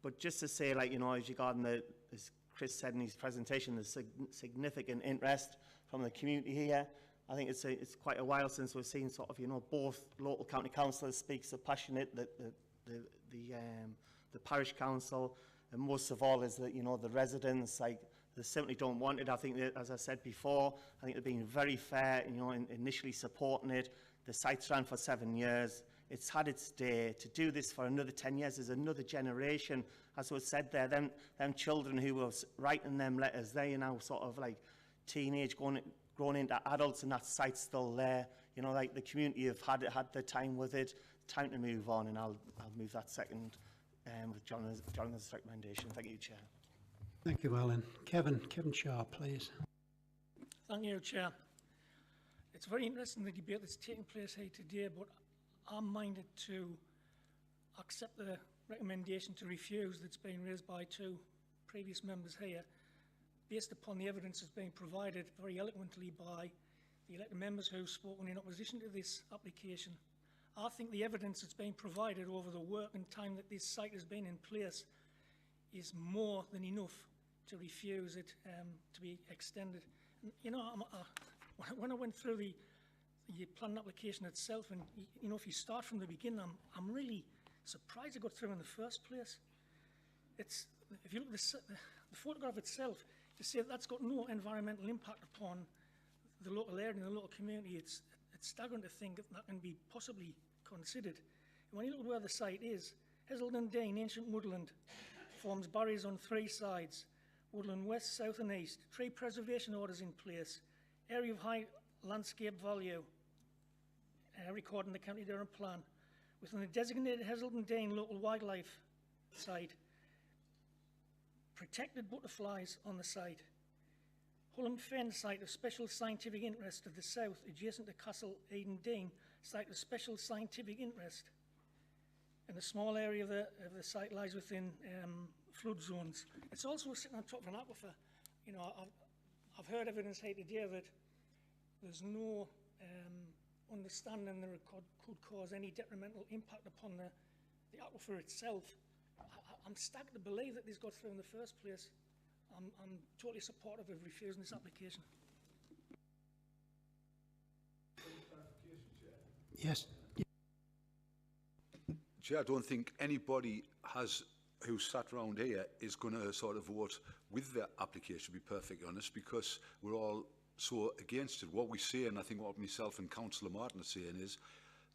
But just to say, like, you know, as regarding as Chris said in his presentation, there's significant interest from the community here. I think it's quite a while since we've seen sort of, you know, both local county councillors speak so passionate, the parish council, and most of all is that, you know, the residents, like, they simply don't want it. I think that, as I said before, I think they're being very fair, you know, in initially supporting it. The site's ran for 7 years. It's had its day. To do this for another 10 years is another generation. As was said there, them children who were writing them letters, they are now sort of like teenage, grown into adults, and that site's still there. You know, like, the community have had their time with it. Time to move on, and I'll move that second with Jonathan's recommendation. Thank you, Chair. Thank you, Alan. Kevin Shaw, please. Thank you, Chair. It's very interesting, the debate that's taking place here today, but I'm minded to accept the recommendation to refuse that's been raised by two previous members here, based upon the evidence that's been provided very eloquently by the elected members who've spoken in opposition to this application. I think the evidence that's been provided over the work and time that this site has been in place is more than enough to refuse it to be extended. You know, when I went through the planning application itself, and you know, if you start from the beginning, I'm really surprised it got through in the first place. It's, if you look at the photograph itself, you see that's got no environmental impact upon the local area and the local community. It's staggering to think that can be possibly considered. And when you look at where the site is, Hazelden Dean, ancient woodland, forms barriers on 3 sides. Woodland west, south and east. Tree preservation orders in place. Area of high landscape value, recorded in the County Durham Plan. Within the designated Hazelden Dean local wildlife site. Protected butterflies on the site. Hullam Fen site of special scientific interest to the south, adjacent to Castle Eden Dean, site of special scientific interest. And a small area of the site lies within flood zones. It's also sitting on top of an aquifer. You know, I've heard evidence here today that there's no understanding that it could cause any detrimental impact upon the aquifer itself. I'm staggered to believe that this got through in the first place. I'm totally supportive of refusing this application. Yes. Chair, I don't think anybody who sat around here is going to sort of vote with the application, to be perfectly honest, because we're all so against it. What we say, and I think what myself and Councillor Martin are saying, is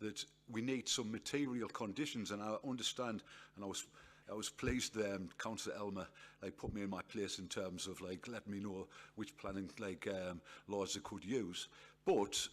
that we need some material conditions, and I understand, and I was pleased Councillor Elmer put me in my place in terms of letting me know which planning laws they could use. But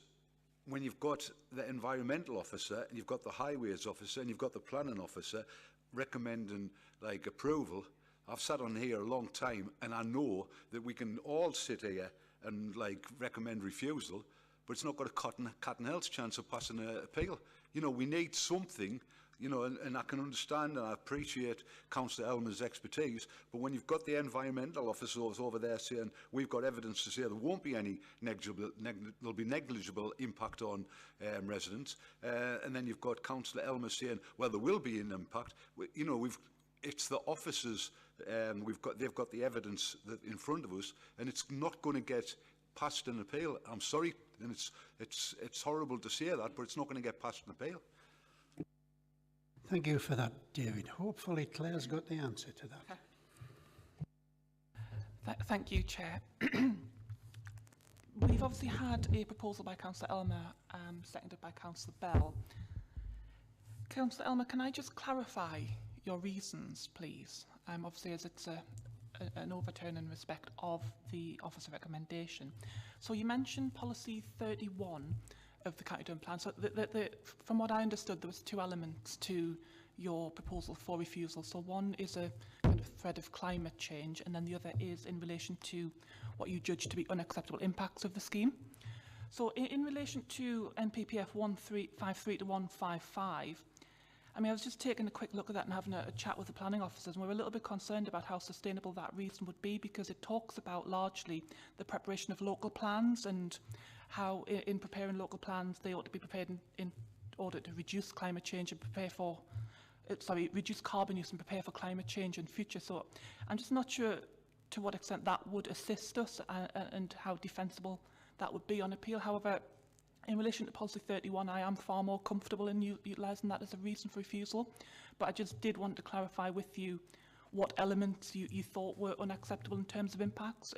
when you've got the environmental officer and you've got the highways officer and you've got the planning officer recommending approval, I've sat on here a long time, and I know that we can all sit here and recommend refusal, but it's not got a cat and hell's chance of passing an appeal. You know, we need something. You know, and I can understand and I appreciate Councillor Elmer's expertise, but when you've got the environmental officers over there saying we've got evidence to say there won't be any there'll be negligible impact on residents, and then you've got Councillor Elmer saying, well, there will be an impact. You know, it's the officers. They've got the evidence in front of us, and it's not going to get past an appeal. I'm sorry, and it's horrible to say that, but it's not going to get past an appeal. Thank you for that, David. Hopefully Claire's got the answer to that. Thank you, Chair. We've obviously had a proposal by Councillor Elmer, seconded by Councillor Bell. Councillor Elmer, can I just clarify your reasons, please? Obviously, as it's an overturn in respect of the officer recommendation. So you mentioned policy 31 the County Durham plan. So from what I understood, there was two elements to your proposal for refusal. So one is a kind of thread of climate change, and then the other is in relation to what you judge to be unacceptable impacts of the scheme. So in relation to NPPF 1353 to 155, I mean, I was just taking a quick look at that and having a chat with the planning officers, and we were a little bit concerned about how sustainable that reason would be, because it talks about largely the preparation of local plans and how in preparing local plans they ought to be prepared in order to reduce climate change and prepare for, reduce carbon use and prepare for climate change in future. So I'm just not sure to what extent that would assist us and how defensible that would be on appeal. However, in relation to Policy 31, I am far more comfortable in utilising that as a reason for refusal, but I just did want to clarify with you what elements you thought were unacceptable in terms of impacts.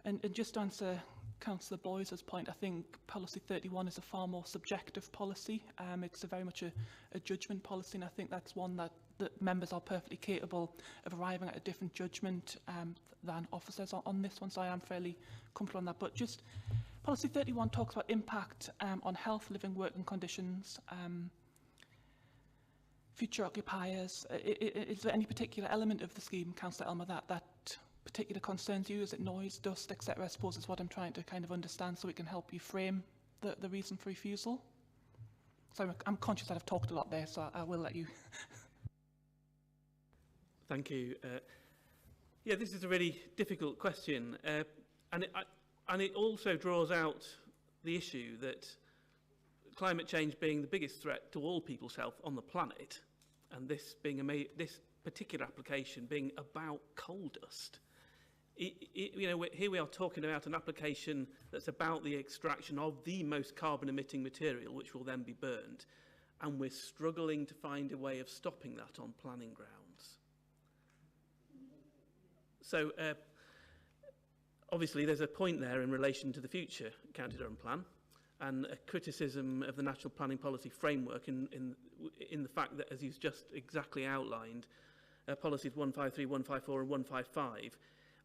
And just to answer Councillor Boyce's point, I think Policy 31 is a far more subjective policy. It's very much a judgment policy, and I think that's one that members are perfectly capable of arriving at a different judgment than officers on this one, so I am fairly comfortable on that. But just Policy 31 talks about impact on health, living, working conditions, future occupiers. Is there any particular element of the scheme, Councillor Elmer, that particular concerns you? Is it noise, dust, etc.? I suppose is what I'm trying to kind of understand, so we can help you frame the reason for refusal. So I'm conscious that I've talked a lot there, so I will let you. Thank you. Yeah, this is a really difficult question, and it also draws out the issue that climate change being the biggest threat to all people's health on the planet, and this being this particular application being about coal dust. You know, here we are talking about an application that's about the extraction of the most carbon-emitting material, which will then be burned, and we're struggling to find a way of stopping that on planning grounds. So, obviously, there's a point there in relation to the future County Durham plan, and a criticism of the National Planning Policy Framework in the fact that, as you've just exactly outlined, policies 153, 154 and 155,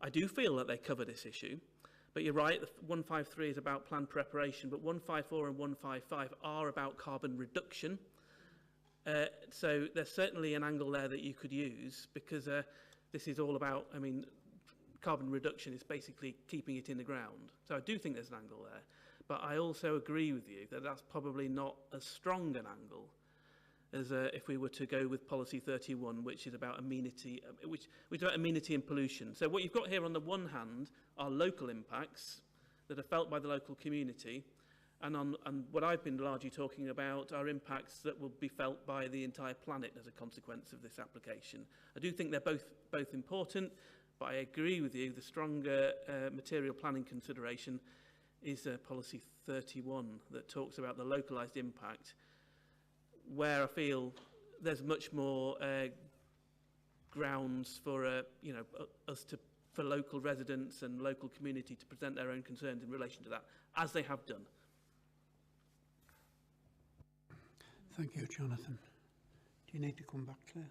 I do feel that they cover this issue, but you're right, 153 is about plan preparation, but 154 and 155 are about carbon reduction. So there's certainly an angle there that you could use, because this is all about, I mean, carbon reduction is basically keeping it in the ground. So I do think there's an angle there, but I also agree with you that that's probably not as strong an angle as if we were to go with Policy 31, which is about amenity, which is about amenity and pollution. So what you've got here on the one hand are local impacts that are felt by the local community, and what I've been largely talking about are impacts that will be felt by the entire planet as a consequence of this application. I do think they're both important, but I agree with you, the stronger material planning consideration is Policy 31 that talks about the localised impact, where I feel there's much more grounds for for local residents and local community to present their own concerns in relation to that, as they have done. Thank you, Jonathan. Do you need to come back, Claire?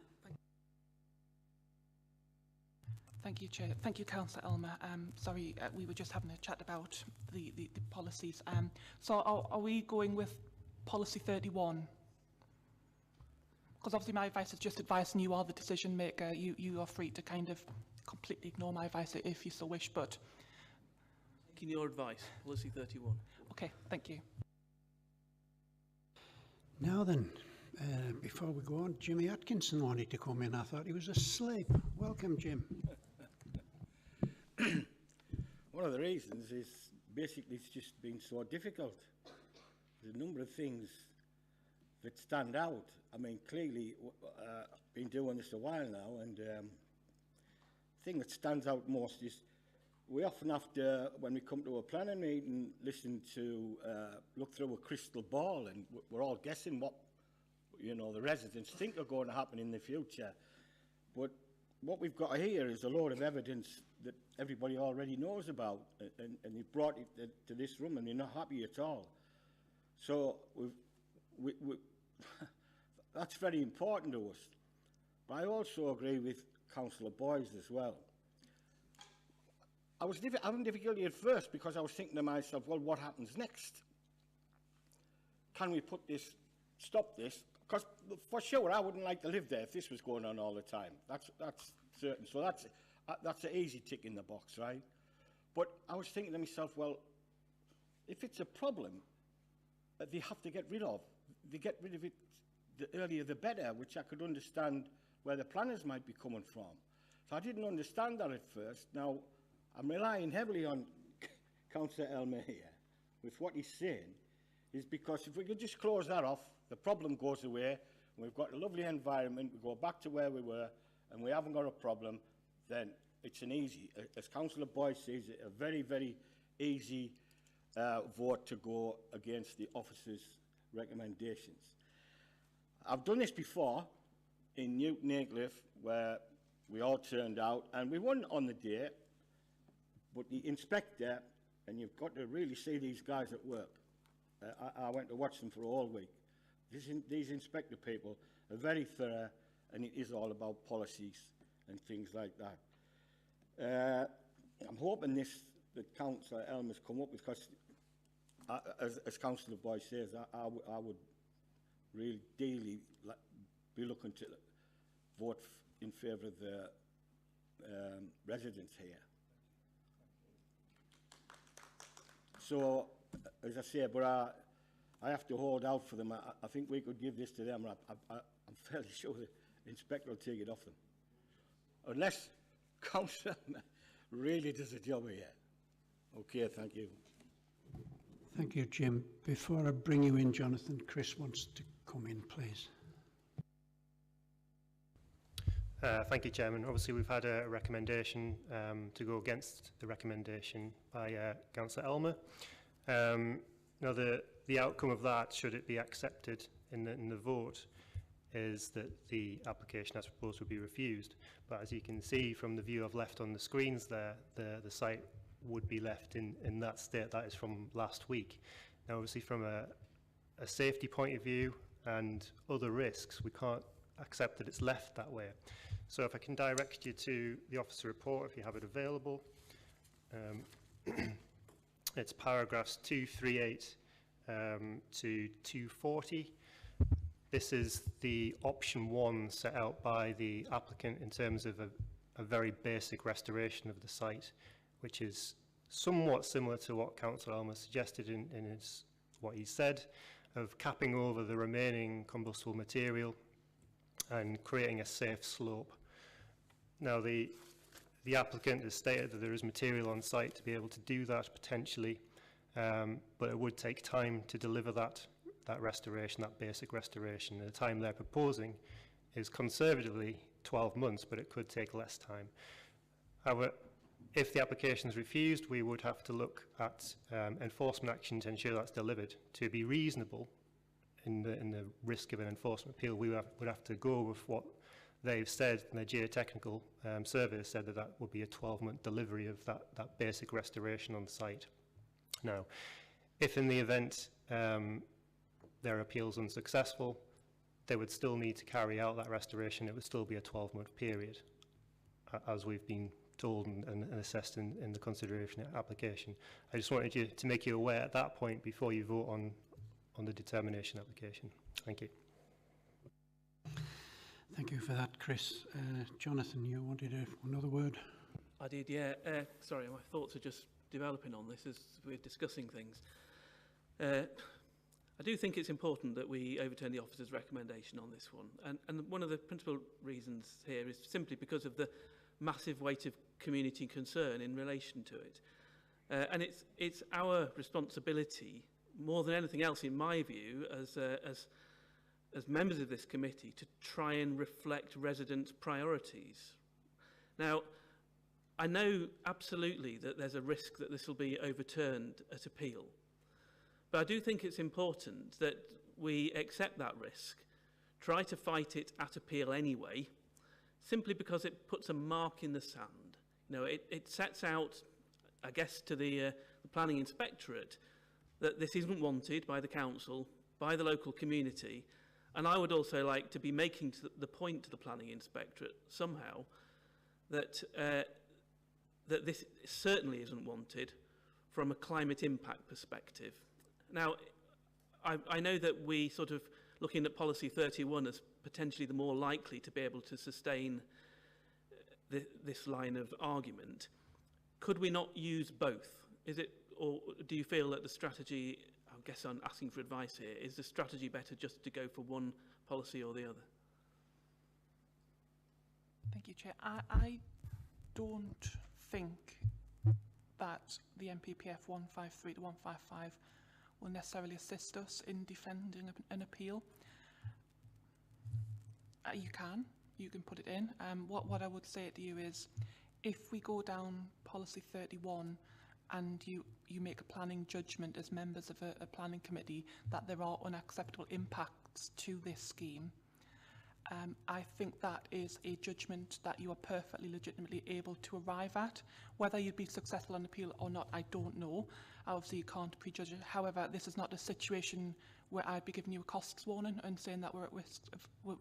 Thank you, Chair. Thank you, Councillor Elmer. Sorry, we were just having a chat about the policies. So are we going with Policy 31? Because obviously my advice is just advice, and you are the decision maker. You are free to kind of completely ignore my advice if you so wish, but... Taking your advice, Policy 31. Okay, thank you. Now then, before we go on, Jimmy Atkinson wanted to come in. I thought he was asleep. Welcome, Jim. One of the reasons is basically it's just been so difficult. There's a number of things that stand out. I mean, clearly, I've been doing this a while now, and the thing that stands out most is we often have to, when we come to a planning meeting, listen to, look through a crystal ball, and we're all guessing what, you know, the residents think are going to happen in the future. But what we've got here is a load of evidence that everybody already knows about, and you've brought it to this room and you're not happy at all. So that's very important to us. But I also agree with Councillor Boyce as well. I was having difficulty at first because I was thinking to myself, well, what happens next? can we put this, stop this? Because for sure, I wouldn't like to live there if this was going on all the time. That's certain. So that's an easy tick in the box, right? But I was thinking to myself, well, if it's a problem that they have to get rid of, they get rid of it the earlier the better, which I could understand where the planners might be coming from. So I didn't understand that at first. Now, I'm relying heavily on Councillor Elmer here with what he's saying, is because if we could just close that off, the problem goes away, and we've got a lovely environment, we go back to where we were, and we haven't got a problem, then it's an easy, as Councillor Boyd says, a very, very easy vote to go against the officer's recommendations. I've done this before in Newton Aycliffe, where we all turned out, and we won on the day, but the inspector, and you've got to really see these guys at work. I went to watch them for a whole week. These inspector people are very thorough, and it is all about policies and things like that. I'm hoping that Councillor Elmer's come up with, because as Councillor Boyd says, I would really daily be looking to vote in favour of the residents here. So, as I say, but I have to hold out for them. I think we could give this to them. I'm fairly sure the inspector will take it off them. Unless Councillor really does a job here. Okay, thank you. Thank you, Jim. Before I bring you in, Jonathan, Chris wants to come in, please. Thank you, Chairman. Obviously, we've had a recommendation to go against the recommendation by Councillor Elmer. Now, the outcome of that, should it be accepted in the vote, is that the application as proposed would be refused. But as you can see from the view I've left on the screens there, the site would be left in that state. That is from last week. Now, obviously, from a safety point of view and other risks, we can't accept that it's left that way. So if I can direct you to the officer report, if you have it available. It's paragraphs 238 to 240. This is the option 1 set out by the applicant in terms of a very basic restoration of the site, which is somewhat similar to what Councillor Elmer suggested in what he said, of capping over the remaining combustible material and creating a safe slope. Now, the applicant has stated that there is material on site to be able to do that potentially, but it would take time to deliver that restoration, that basic restoration. And the time they're proposing is conservatively 12 months, but it could take less time. However, if the application is refused, we would have to look at enforcement action to ensure that's delivered. To be reasonable in the risk of an enforcement appeal, we would have to go with what they've said, and their geotechnical survey said that would be a 12-month delivery of that basic restoration on the site. Now, if in the event their appeal's unsuccessful, they would still need to carry out that restoration. It would still be a 12-month period, as we've been told and assessed in the consideration application. I just wanted you to make you aware at that point before you vote on the determination application. Thank you. Thank you for that, Chris. Jonathan, you wanted another word? I did, yeah. Sorry, my thoughts are just developing on this as we're discussing things. I do think it's important that we overturn the officer's recommendation on this one. And one of the principal reasons here is simply because of the massive weight of community concern in relation to it. And it's our responsibility, more than anything else in my view, as members of this committee, to try and reflect residents' priorities. Now, I know absolutely that there's a risk that this will be overturned at appeal, but I do think it's important that we accept that risk, try to fight it at appeal anyway, simply because it puts a mark in the sand. You know, it sets out, I guess, to the planning inspectorate that this isn't wanted by the council, by the local community. And I would also like to be making the point to the planning inspectorate somehow that that this certainly isn't wanted from a climate impact perspective. Now, I know that we sort of looking at policy 31 as potentially the more likely to be able to sustain this line of argument. Could we not use both? Is it, or do you feel that the strategy, I guess I'm asking for advice here, is the strategy better just to go for one policy or the other? Thank you, Chair. I don't think that the MPPF 153 to 155 will necessarily assist us in defending an appeal. You can put it in. What I would say to you is, if we go down policy 31 and you make a planning judgment as members of a planning committee that there are unacceptable impacts to this scheme, I think that is a judgment that you are perfectly legitimately able to arrive at. Whether you'd be successful on appeal or not, I don't know. Obviously, you can't prejudge it. However, this is not a situation where I'd be giving you a costs warning and saying that we're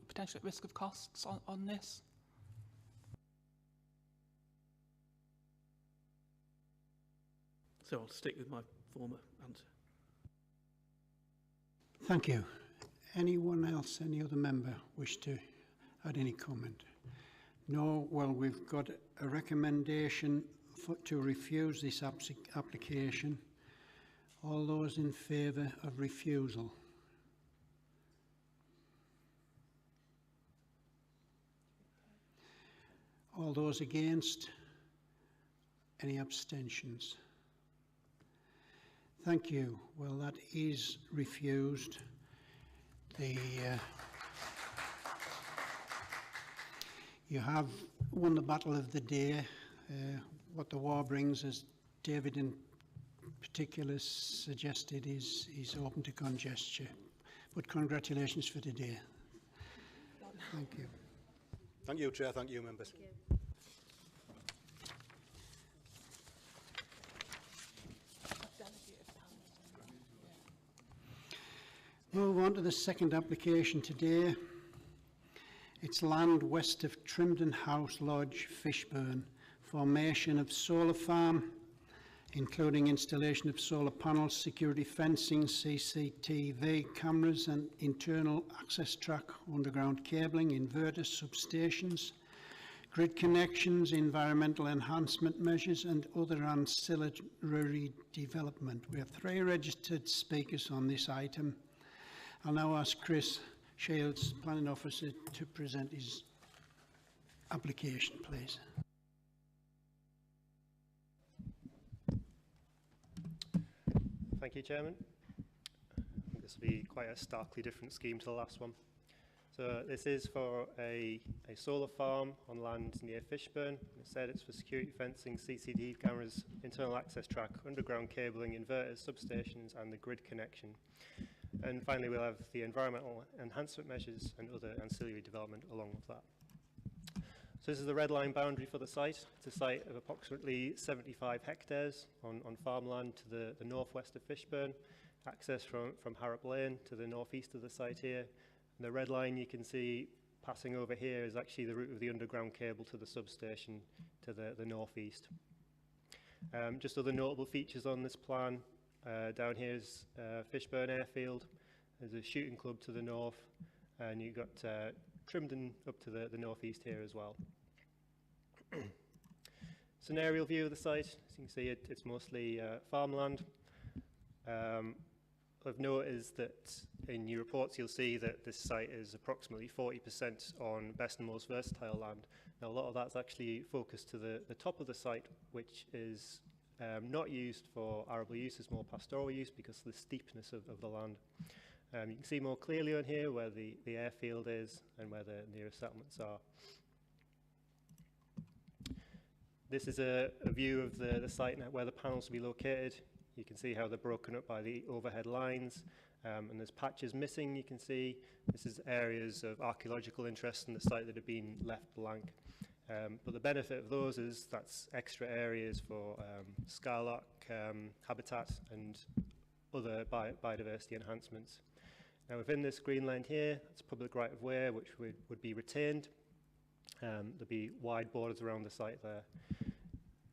potentially at risk of costs on this. So I'll stick with my former answer. Thank you. Anyone else, any other member wish to add any comment? No? Well, we've got a recommendation to refuse this application. All those in favour of refusal? All those against? Any abstentions? Thank you. Well, that is refused. You have won the battle of the day. What the war brings, as David in particular suggested, is open to conjecture. But congratulations for today. Thank you. Thank you, Chair. Thank you, members. Thank you. Move on to the second application today. It's land west of Trimden House Lodge, Fishburn, formation of solar farm, including installation of solar panels, security fencing, CCTV cameras and internal access track, underground cabling, inverters, substations, grid connections, environmental enhancement measures and other ancillary development. We have 3 registered speakers on this item. I'll now ask Chris Shields, Planning Officer, to present his application, please. Thank you, Chairman. I think this will be quite a starkly different scheme to the last one. So this is for a solar farm on land near Fishburn. It said it's for security fencing, CCTV cameras, internal access track, underground cabling, inverters, substations and the grid connection. And finally, we'll have the environmental enhancement measures and other ancillary development along with that. So this is the red line boundary for the site. It's a site of approximately 75 hectares on farmland to the northwest of Fishburn, access from Harrop Lane to the northeast of the site here. And the red line you can see passing over here is actually the route of the underground cable to the substation to the northeast. Just other notable features on this plan. Down here is Fishburn Airfield. There's a shooting club to the north, and you've got Trimden up to the northeast here as well. It's an aerial view of the site. As you can see, it's mostly farmland. Of note is that in your reports you'll see that this site is approximately 40% on best and most versatile land. Now a lot of that's actually focused to the top of the site, which is not used for arable use, it's more pastoral use because of the steepness of the land. You can see more clearly on here where the airfield is and where the nearest settlements are. This is a view of the site where the panels will be located. You can see how they're broken up by the overhead lines, and there's patches missing, you can see. This is areas of archaeological interest in the site that have been left blank. But the benefit of those is that's extra areas for skylark habitat and other biodiversity enhancements. Now within this green line here, it's public right of way which would be retained. There'll be wide borders around the site there.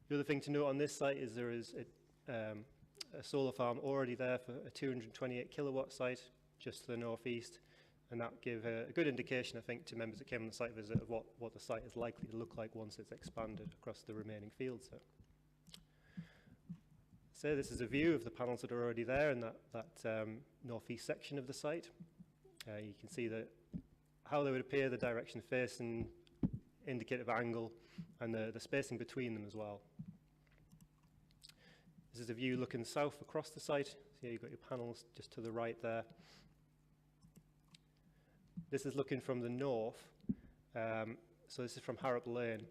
The other thing to note on this site is there is a solar farm already there for a 228 kilowatt site just to the northeast, and that gave a good indication, I think, to members that came on the site visit of what the site is likely to look like once it's expanded across the remaining fields. So this is a view of the panels that are already there in that northeast section of the site. You can see how they would appear, the direction facing, indicative angle, and the spacing between them as well. This is a view looking south across the site. So you've got your panels just to the right there. This is looking from the north. So this is from Harrop Lane.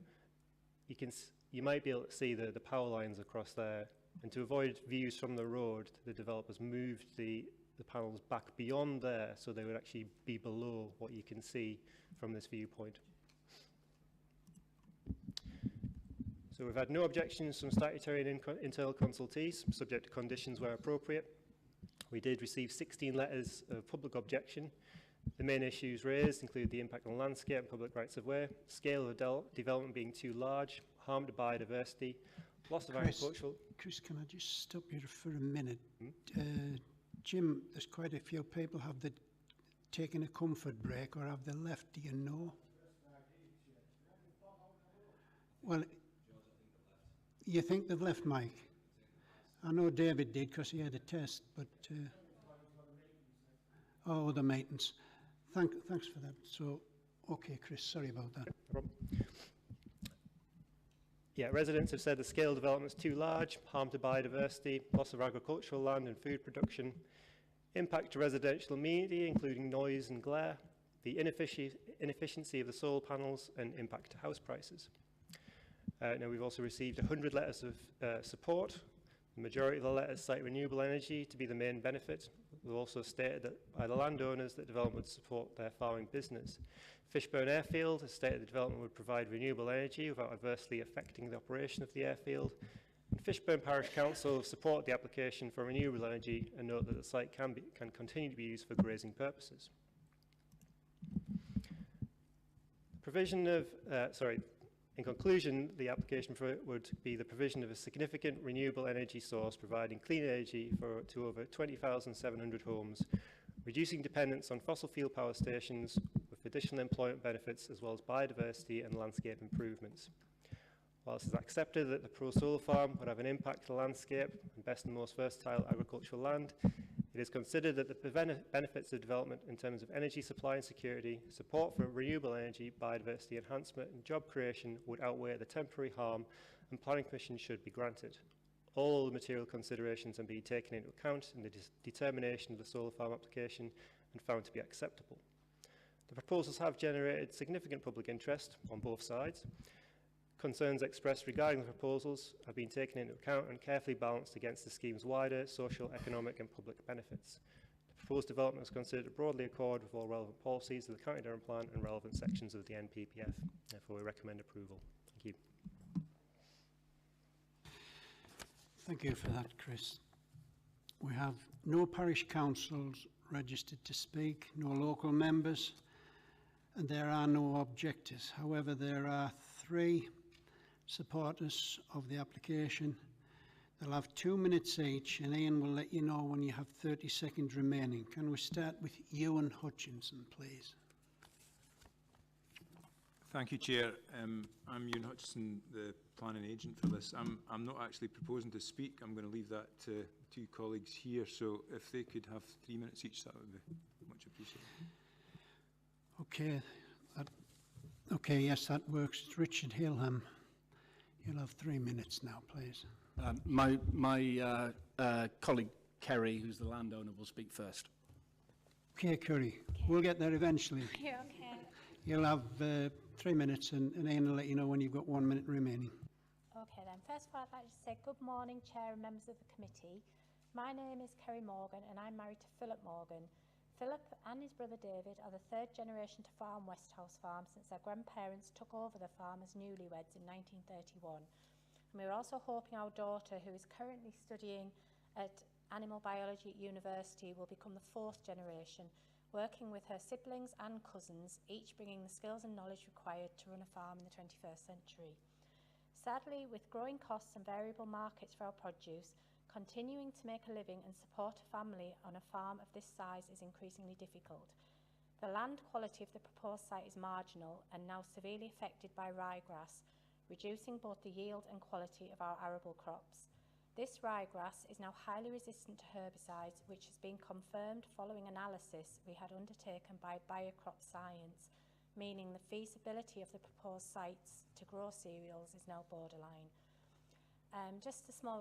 You might be able to see the power lines across there. And to avoid views from the road, the developers moved the panels back beyond there, so they would actually be below what you can see from this viewpoint. So we've had no objections from statutory and internal consultees, subject to conditions where appropriate. We did receive 16 letters of public objection. The main issues raised include the impact on landscape and public rights of way, scale of development being too large, harm to biodiversity, loss of agricultural... Chris, can I just stop you for a minute? Jim, there's quite a few people. Have they taken a comfort break, or have they left? Do you know? Well, you think they've left, Mike? I know David did because he had a test, but... oh, the maintenance. Thanks for that. So, okay, Chris, sorry about that. No problem. Yeah, residents have said the scale development is too large, harm to biodiversity, loss of agricultural land and food production, impact to residential amenity, including noise and glare, the inefficiency of the solar panels, and impact to house prices. Now, we've also received 100 letters of support. The majority of the letters cite renewable energy to be the main benefit. We've also stated that by the landowners that development would support their farming business. Fishburn Airfield has stated the development would provide renewable energy without adversely affecting the operation of the airfield. And Fishburn Parish Council have supported the application for renewable energy and note that the site can continue to be used for grazing purposes. In conclusion, the application for it would be the provision of a significant renewable energy source providing clean energy to over 20,700 homes, reducing dependence on fossil fuel power stations with additional employment benefits as well as biodiversity and landscape improvements. Whilst it is accepted that the pro-solar farm would have an impact on the landscape and best and most versatile agricultural land, it is considered that the benefits of development in terms of energy supply and security, support for renewable energy, biodiversity enhancement and job creation would outweigh the temporary harm, and planning permission should be granted. All the material considerations are being taken into account in the determination of the solar farm application and found to be acceptable. The proposals have generated significant public interest on both sides. Concerns expressed regarding the proposals have been taken into account and carefully balanced against the scheme's wider social, economic and public benefits. The proposed development is considered to broadly accord with all relevant policies of the County Durham Plan and relevant sections of the NPPF. Therefore, we recommend approval. Thank you. Thank you for that, Chris. We have no parish councils registered to speak, no local members, and there are no objectors. However, there are 3 supporters of the application. They'll have 2 minutes each, and Ian will let you know when you have 30 seconds remaining. Can we start with Ewan Hutchinson, please? Thank you, Chair. I'm Ewan Hutchinson, the planning agent for this. I'm not actually proposing to speak. I'm going to leave that to 2 colleagues here. So if they could have 3 minutes each, that would be much appreciated. Okay, yes, that works. It's Richard Hillham. You'll have 3 minutes now, please. My colleague Kerry, who's the landowner, will speak first. Okay, Curry. We'll get there eventually. Yeah, okay. You'll have 3 minutes, and Ian will let you know when you've got 1 minute remaining. Okay then. First of all, I'd like to say good morning, Chair and members of the committee. My name is Kerry Morgan, and I'm married to Philip Morgan. Philip and his brother David are the 3rd generation to farm Westhouse Farm since their grandparents took over the farm as newlyweds in 1931. And we are also hoping our daughter, who is currently studying at Animal Biology at university, will become the 4th generation, working with her siblings and cousins, each bringing the skills and knowledge required to run a farm in the 21st century. Sadly, with growing costs and variable markets for our produce, Continuing to make a living and support a family on a farm of this size is increasingly difficult. The land quality of the proposed site is marginal and now severely affected by ryegrass, reducing both the yield and quality of our arable crops. This ryegrass is now highly resistant to herbicides, which has been confirmed following analysis we had undertaken by Biocrop Science, meaning the feasibility of the proposed sites to grow cereals is now borderline.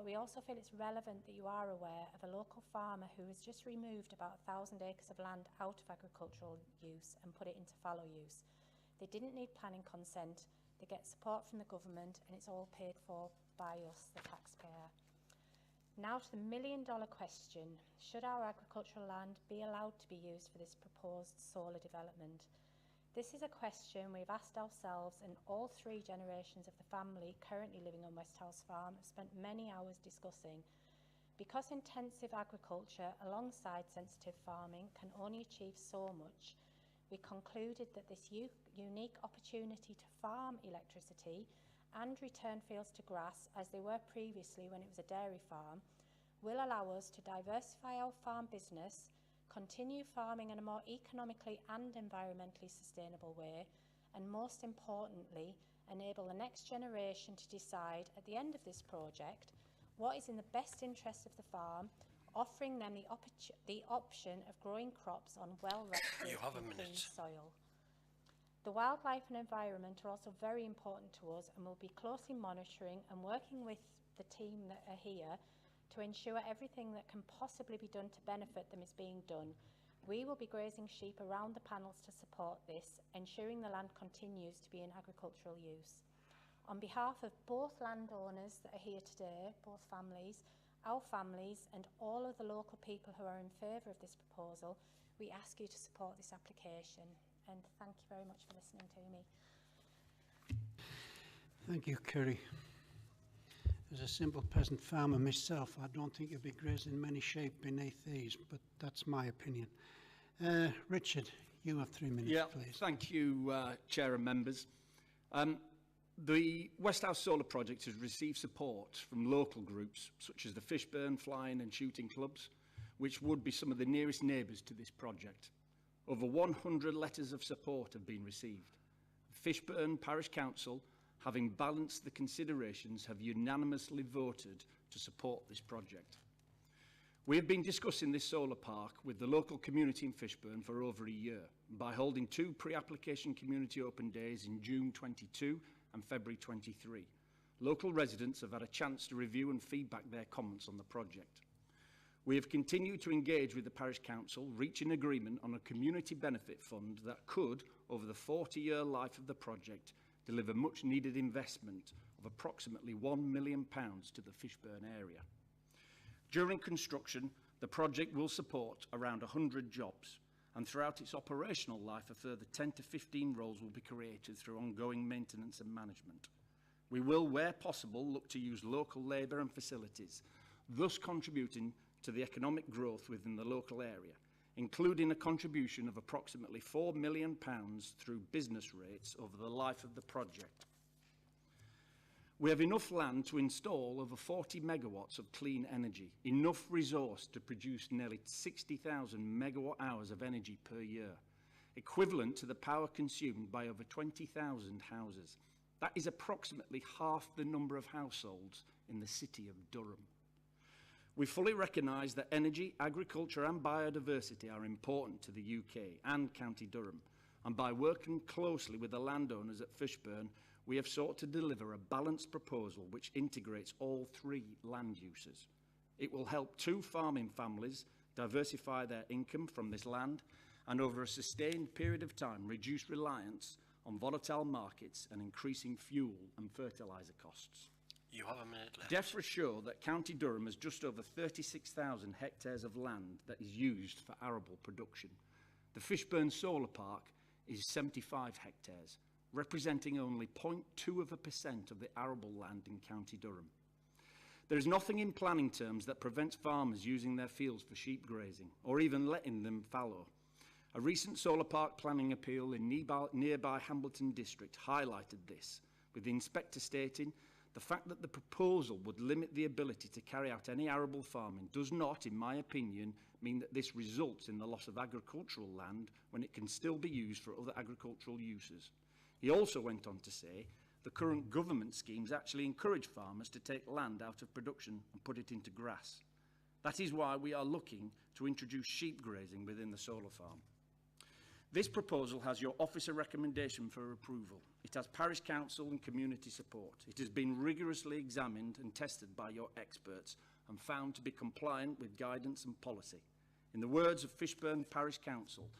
We also feel it's relevant that you are aware of a local farmer who has just removed about 1,000 acres of land out of agricultural use and put it into fallow use. They didn't need planning consent, they get support from the government, and it's all paid for by us, the taxpayer. Now to the million-dollar question, should our agricultural land be allowed to be used for this proposed solar development? This is a question we've asked ourselves, and all 3 generations of the family currently living on Westhouse Farm have spent many hours discussing. Because intensive agriculture alongside sensitive farming can only achieve so much, we concluded that this unique opportunity to farm electricity and return fields to grass as they were previously when it was a dairy farm will allow us to diversify our farm business, continue farming in a more economically and environmentally sustainable way, and most importantly, enable the next generation to decide at the end of this project what is in the best interest of the farm, offering them the option of growing crops on well-respected and clean soil. The wildlife and environment are also very important to us, and we'll be closely monitoring and working with the team that are here to ensure everything that can possibly be done to benefit them is being done. We will be grazing sheep around the panels to support this, ensuring the land continues to be in agricultural use. On behalf of both landowners that are here today, both families, our families and all of the local people who are in favour of this proposal, we ask you to support this application. And thank you very much for listening to me. Thank you, Kerry. As a simple peasant farmer myself, I don't think you'll be grazing many sheep beneath these, but that's my opinion. Richard, you have 3 minutes, please. Thank you, Chair and members. The Westhouse Solar Project has received support from local groups such as the Fishburn Flying and Shooting Clubs, which would be some of the nearest neighbours to this project. Over 100 letters of support have been received. Fishburn Parish Council, having balanced the considerations, have unanimously voted to support this project. We have been discussing this solar park with the local community in Fishburn for over a year by holding 2 pre-application community open days in June 22 and February 23. Local residents have had a chance to review and feedback their comments on the project. We have continued to engage with the Parish Council, reaching agreement on a community benefit fund that could, over the 40-year life of the project, deliver much needed investment of approximately £1 million to the Fishburn area. During construction, the project will support around 100 jobs, and throughout its operational life, a further 10 to 15 roles will be created through ongoing maintenance and management. We will, where possible, look to use local labour and facilities, thus contributing to the economic growth within the local area, including a contribution of approximately £4 million through business rates over the life of the project. We have enough land to install over 40 megawatts of clean energy, enough resource to produce nearly 60,000 megawatt hours of energy per year, equivalent to the power consumed by over 20,000 houses. That is approximately half the number of households in the city of Durham. We fully recognise that energy, agriculture and biodiversity are important to the UK and County Durham, and by working closely with the landowners at Fishburn, we have sought to deliver a balanced proposal which integrates all 3 land uses. It will help 2 farming families diversify their income from this land and over a sustained period of time reduce reliance on volatile markets and increasing fuel and fertiliser costs. You have a minute left. Def assure that County Durham has just over 36,000 hectares of land that is used for arable production. The Fishburn Solar Park is 75 hectares, representing only 0.2% of the arable land in County Durham. There is nothing in planning terms that prevents farmers using their fields for sheep grazing, or even letting them fallow. A recent solar park planning appeal in nearby Hambleton district highlighted this, with the inspector stating The fact that the proposal would limit the ability to carry out any arable farming does not, in my opinion, mean that this results in the loss of agricultural land when it can still be used for other agricultural uses. He also went on to say the current government schemes actually encourage farmers to take land out of production and put it into grass. That is why we are looking to introduce sheep grazing within the solar farm. This proposal has your officer recommendation for approval. It has parish council and community support. It has been rigorously examined and tested by your experts and found to be compliant with guidance and policy. In the words of Fishburn Parish Council,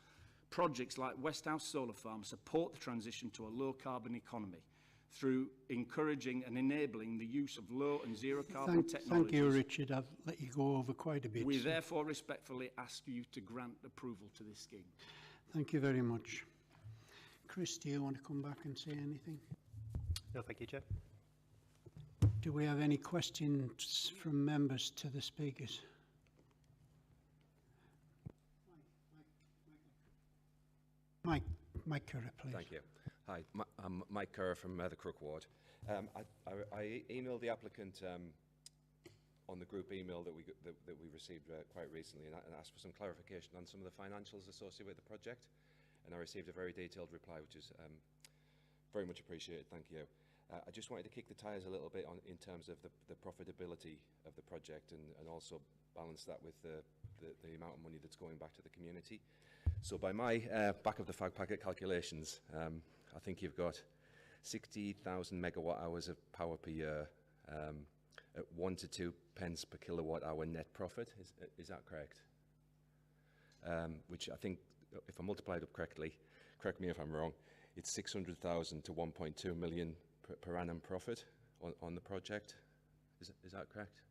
projects like Westhouse Solar Farm support the transition to a low-carbon economy through encouraging and enabling the use of low and zero-carbon technologies. Thank you, Richard. I've let you go over quite a bit. We therefore respectfully ask you to grant approval to this scheme. Thank you very much. Chris, do you want to come back and say anything? No, thank you, Chair. Do we have any questions from members to the speakers? Mike Curra, please. Thank you. Hi, I'm Mike Curra from the Crook Ward. I emailed the applicant on the group email that we received quite recently and asked for some clarification on some of the financials associated with the project, and I received a very detailed reply, which is very much appreciated. Thank you. I just wanted to kick the tyres a little bit in terms of the profitability of the project and also balance that with the amount of money that's going back to the community. So by my back of the fag packet calculations, I think you've got 60,000 megawatt hours of power per year at 1 to 2 pence per kilowatt hour net profit. Is that correct? Which I think, if I multiply it up correctly, correct me if I'm wrong, it's 600,000 to 1.2 million per annum profit on the project. Is that correct?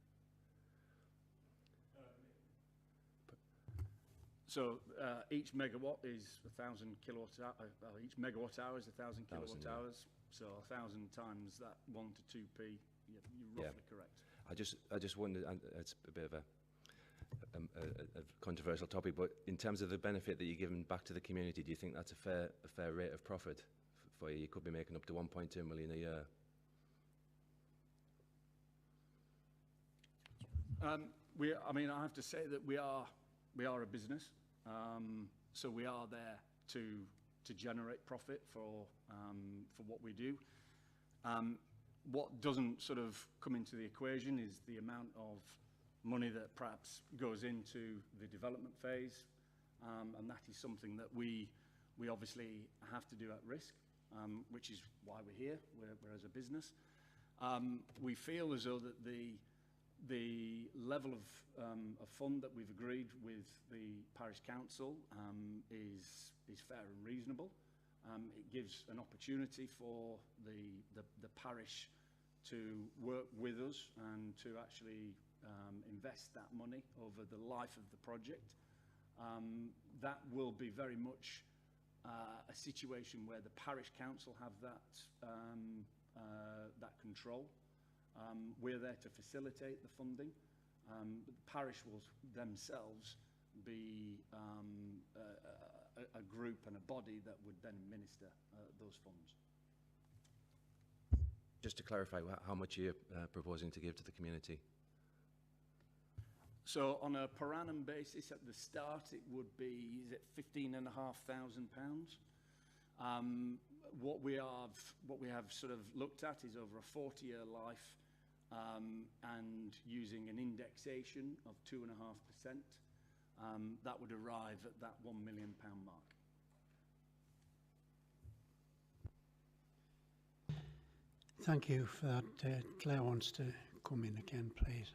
So each megawatt is 1,000 kilowatt hour. Each megawatt hour is 1,000 kilowatt hours. So 1,000 times that 1 to 2p. You're roughly correct. I just wondered, and it's a bit of a controversial topic, but in terms of the benefit that you're giving back to the community, do you think that's a fair rate of profit for you? You could be making up to 1.2 million a year. I mean, I have to say that we are a business, so we are there to generate profit for what we do. What doesn't sort of come into the equation is the amount of money that perhaps goes into the development phase, and that is something that we obviously have to do at risk, which is why we're here. We're as a business. We feel as though that the level of fund that we've agreed with the parish council is fair and reasonable. It gives an opportunity for the parish to work with us and to actually invest that money over the life of the project. That will be very much a situation where the parish council have that control. We're there to facilitate the funding. The parish will themselves be a group and a body that would then administer those funds. Just to clarify, how much are you proposing to give to the community? So on a per annum basis, at the start, it would be, is it £15,500? What we have sort of looked at is over a 40-year life, and using an indexation of 2.5%, that would arrive at that £1 million mark. Thank you for that. Claire wants to come in again, please.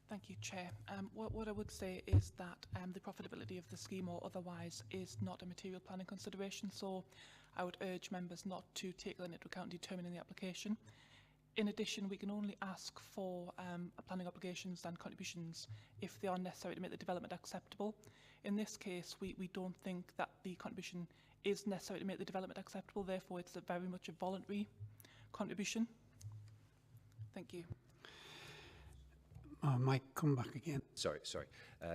Thank you, Chair. What I would say is that the profitability of the scheme or otherwise is not a material planning consideration, so I would urge members not to take that into account in determining the application. In addition, we can only ask for planning obligations and contributions if they are necessary to make the development acceptable. In this case, we don't think that the contribution is necessary to make the development acceptable, therefore it's very much a voluntary contribution. Thank you. Mike, come back again. Sorry.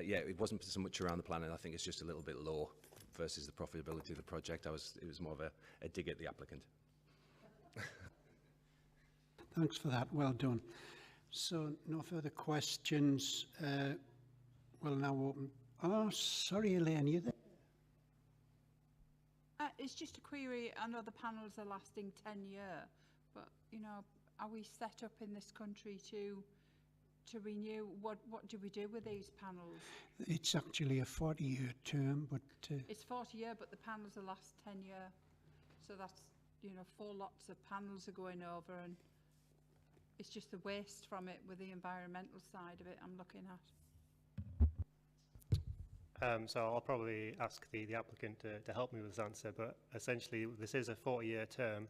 Yeah, it wasn't so much around the planning. I think it's just a little bit low versus the profitability of the project. It was more of a dig at the applicant. Thanks for that. Well done. So, no further questions. We'll now open. Oh, sorry, Elaine, you there? It's just a query. I know the panels are lasting 10 years, but you know, are we set up in this country to renew? What do we do with these panels? It's actually a 40-year term, but It's 40 years, but the panels are last 10 years. So that's, you know, 4 lots of panels are going over, and it's just the waste from it with the environmental side of it I'm looking at. So I'll probably ask the applicant to help me with this answer, but essentially this is a 40-year term.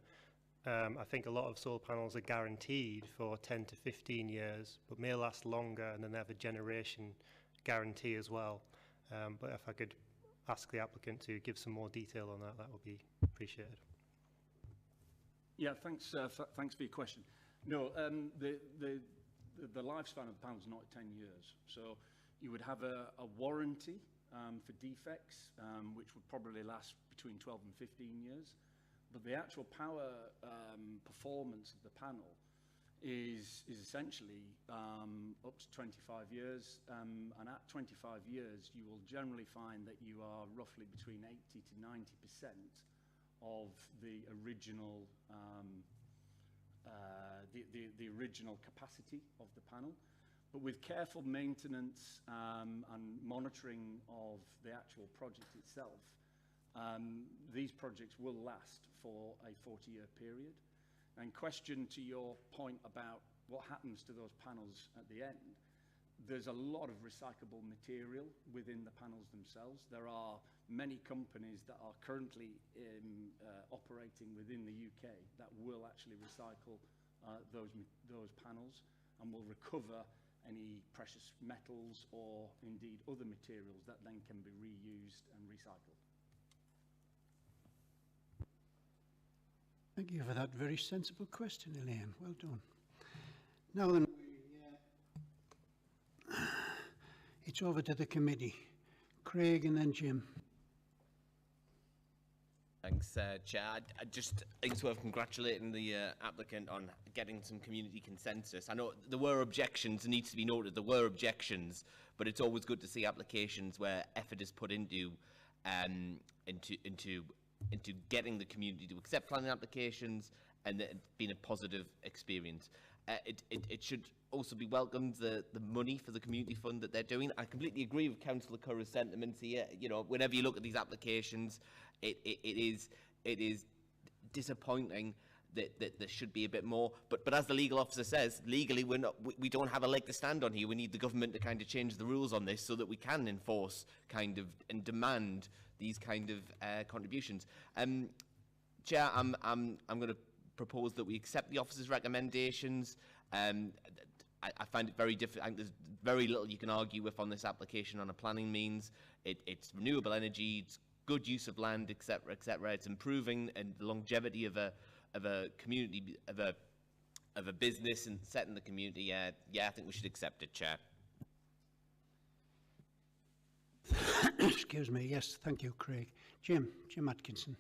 I think a lot of solar panels are guaranteed for 10 to 15 years, but may last longer, and then they have a generation guarantee as well. But if I could ask the applicant to give some more detail on that, that would be appreciated. Yeah, thanks. Thanks for your question. No, the lifespan of the panel is not 10 years, so you would have a warranty for defects, which would probably last between 12 and 15 years. But the actual power performance of the panel is essentially up to 25 years. And at 25 years, you will generally find that you are roughly between 80 to 90% of the original the original capacity of the panel. But with careful maintenance and monitoring of the actual project itself, these projects will last for a 40-year period. And question to your point about what happens to those panels at the end, there's a lot of recyclable material within the panels themselves. There are many companies that are currently operating within the UK that will actually recycle those panels and will recover any precious metals or indeed other materials that then can be reused and recycled. thank you for that very sensible question, Elaine. Well done. Now then, it's over to the committee. Craig and then Jim. Thanks, Chair. I just think it's worth congratulating the applicant on getting some community consensus. I know there were objections, it needs to be noted there were objections, but it's always good to see applications where effort is put into getting the community to accept planning applications and it being a positive experience. It should also be welcomed, the money for the community fund that they're doing. I completely agree with Councillor Curra's sentiments here. You know, whenever you look at these applications, it is disappointing that there should be a bit more. But as the legal officer says, legally we don't have a leg to stand on here. We need the government to kind of change the rules on this so that we can enforce kind of and demand these kind of contributions. Chair, I'm going to propose that we accept the officer's recommendations. I find it very difficult. I think there's very little you can argue with on this application on a planning means. It's renewable energy, it's good use of land, etc., etc. It's improving and the longevity of a community, of a business and setting the community. Yeah, I think we should accept it, Chair. Excuse me. Yes, thank you, Craig. Jim Atkinson.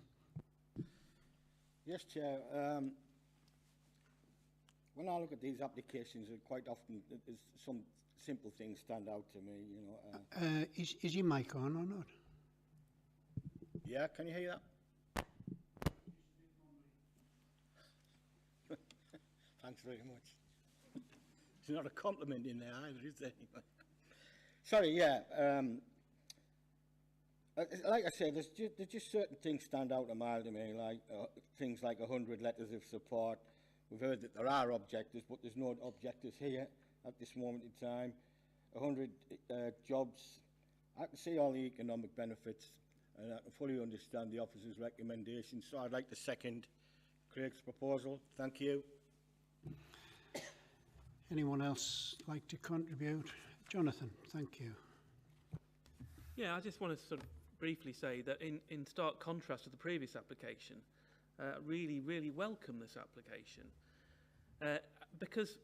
Yes, Chair. When I look at these applications, quite often there's some simple things stand out to me. You know. Is your mic on or not? Yeah, can you hear that? Thanks very much. There's not a compliment in there either, is there? Sorry, yeah. Like I said, there's just certain things stand out a mile to me, like things like 100 letters of support. We've heard that there are objectives, but there's no objectives here at this moment in time. 100 jobs. I can see all the economic benefits, and I can fully understand the officer's recommendations. So I'd like to second Craig's proposal. Thank you. Anyone else like to contribute? Jonathan, thank you. Yeah, I just want to sort of briefly say that in stark contrast to the previous application, really welcome this application because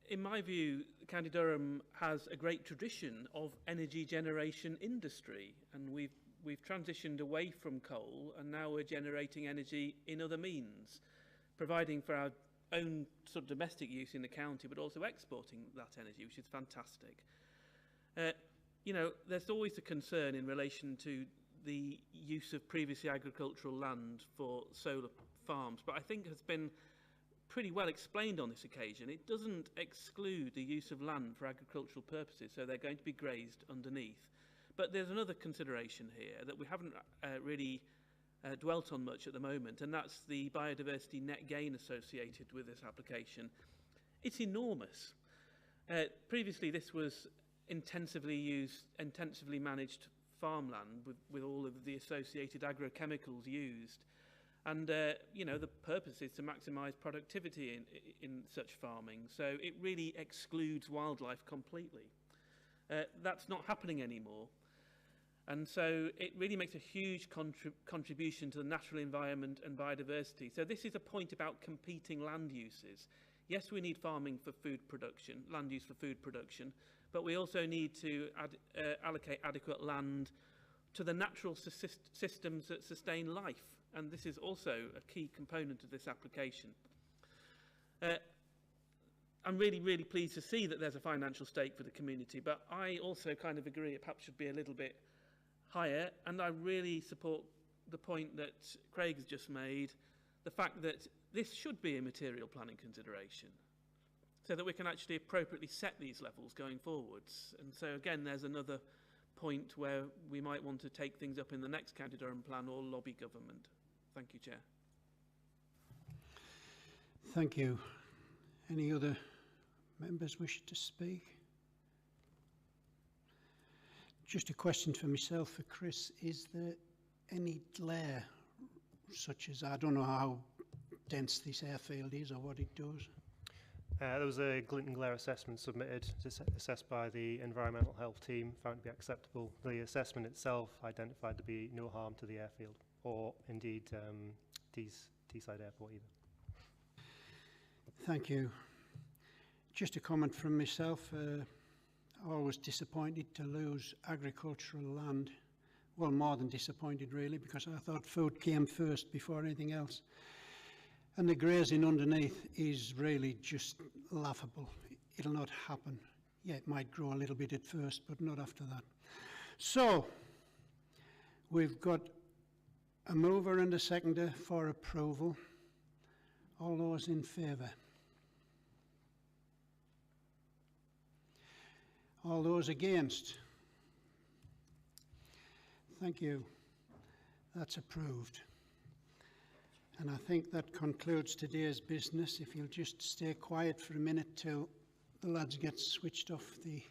in my view County Durham has a great tradition of energy generation industry, and we've transitioned away from coal and now we're generating energy in other means, providing for our own sort of domestic use in the county, but also exporting that energy, which is fantastic. You know, there's always a concern in relation to the use of previously agricultural land for solar farms, but I think has been pretty well explained on this occasion. It doesn't exclude the use of land for agricultural purposes, so they're going to be grazed underneath. But there's another consideration here that we haven't really dwelt on much at the moment, and that's the biodiversity net gain associated with this application. It's enormous. Previously, this was intensively managed farmland with all of the associated agrochemicals used. And, you know, the purpose is to maximise productivity in such farming. So it really excludes wildlife completely. That's not happening anymore. And so it really makes a huge contribution to the natural environment and biodiversity. So this is a point about competing land uses. Yes, we need farming for food production, land use for food production, but we also need to allocate adequate land to the natural systems that sustain life. And this is also a key component of this application. I'm really, really pleased to see that there's a financial stake for the community, but I also kind of agree it perhaps should be a little bit higher, and I really support the point that Craig has just made, the fact that this should be a material planning consideration, so that we can actually appropriately set these levels going forwards. And so again, there's another point where we might want to take things up in the next County Durham plan or lobby government. Thank you, Chair. Thank you. Any other members wish to speak? Just a question for myself, for Chris. Is there any glare, such as, I don't know how dense this airfield is or what it does? There was a glint and glare assessment submitted, assessed by the environmental health team, found to be acceptable. The assessment itself identified to be no harm to the airfield, or indeed Teesside Airport either. Thank you. Just a comment from myself. I was disappointed to lose agricultural land. Well, more than disappointed really, because I thought food came first before anything else. And the grazing underneath is really just laughable. It'll not happen. Yeah, it might grow a little bit at first, but not after that. So, we've got a mover and a seconder for approval. All those in favour? All those against? Thank you. That's approved. And I think that concludes today's business. If you'll just stay quiet for a minute till the lads get switched off the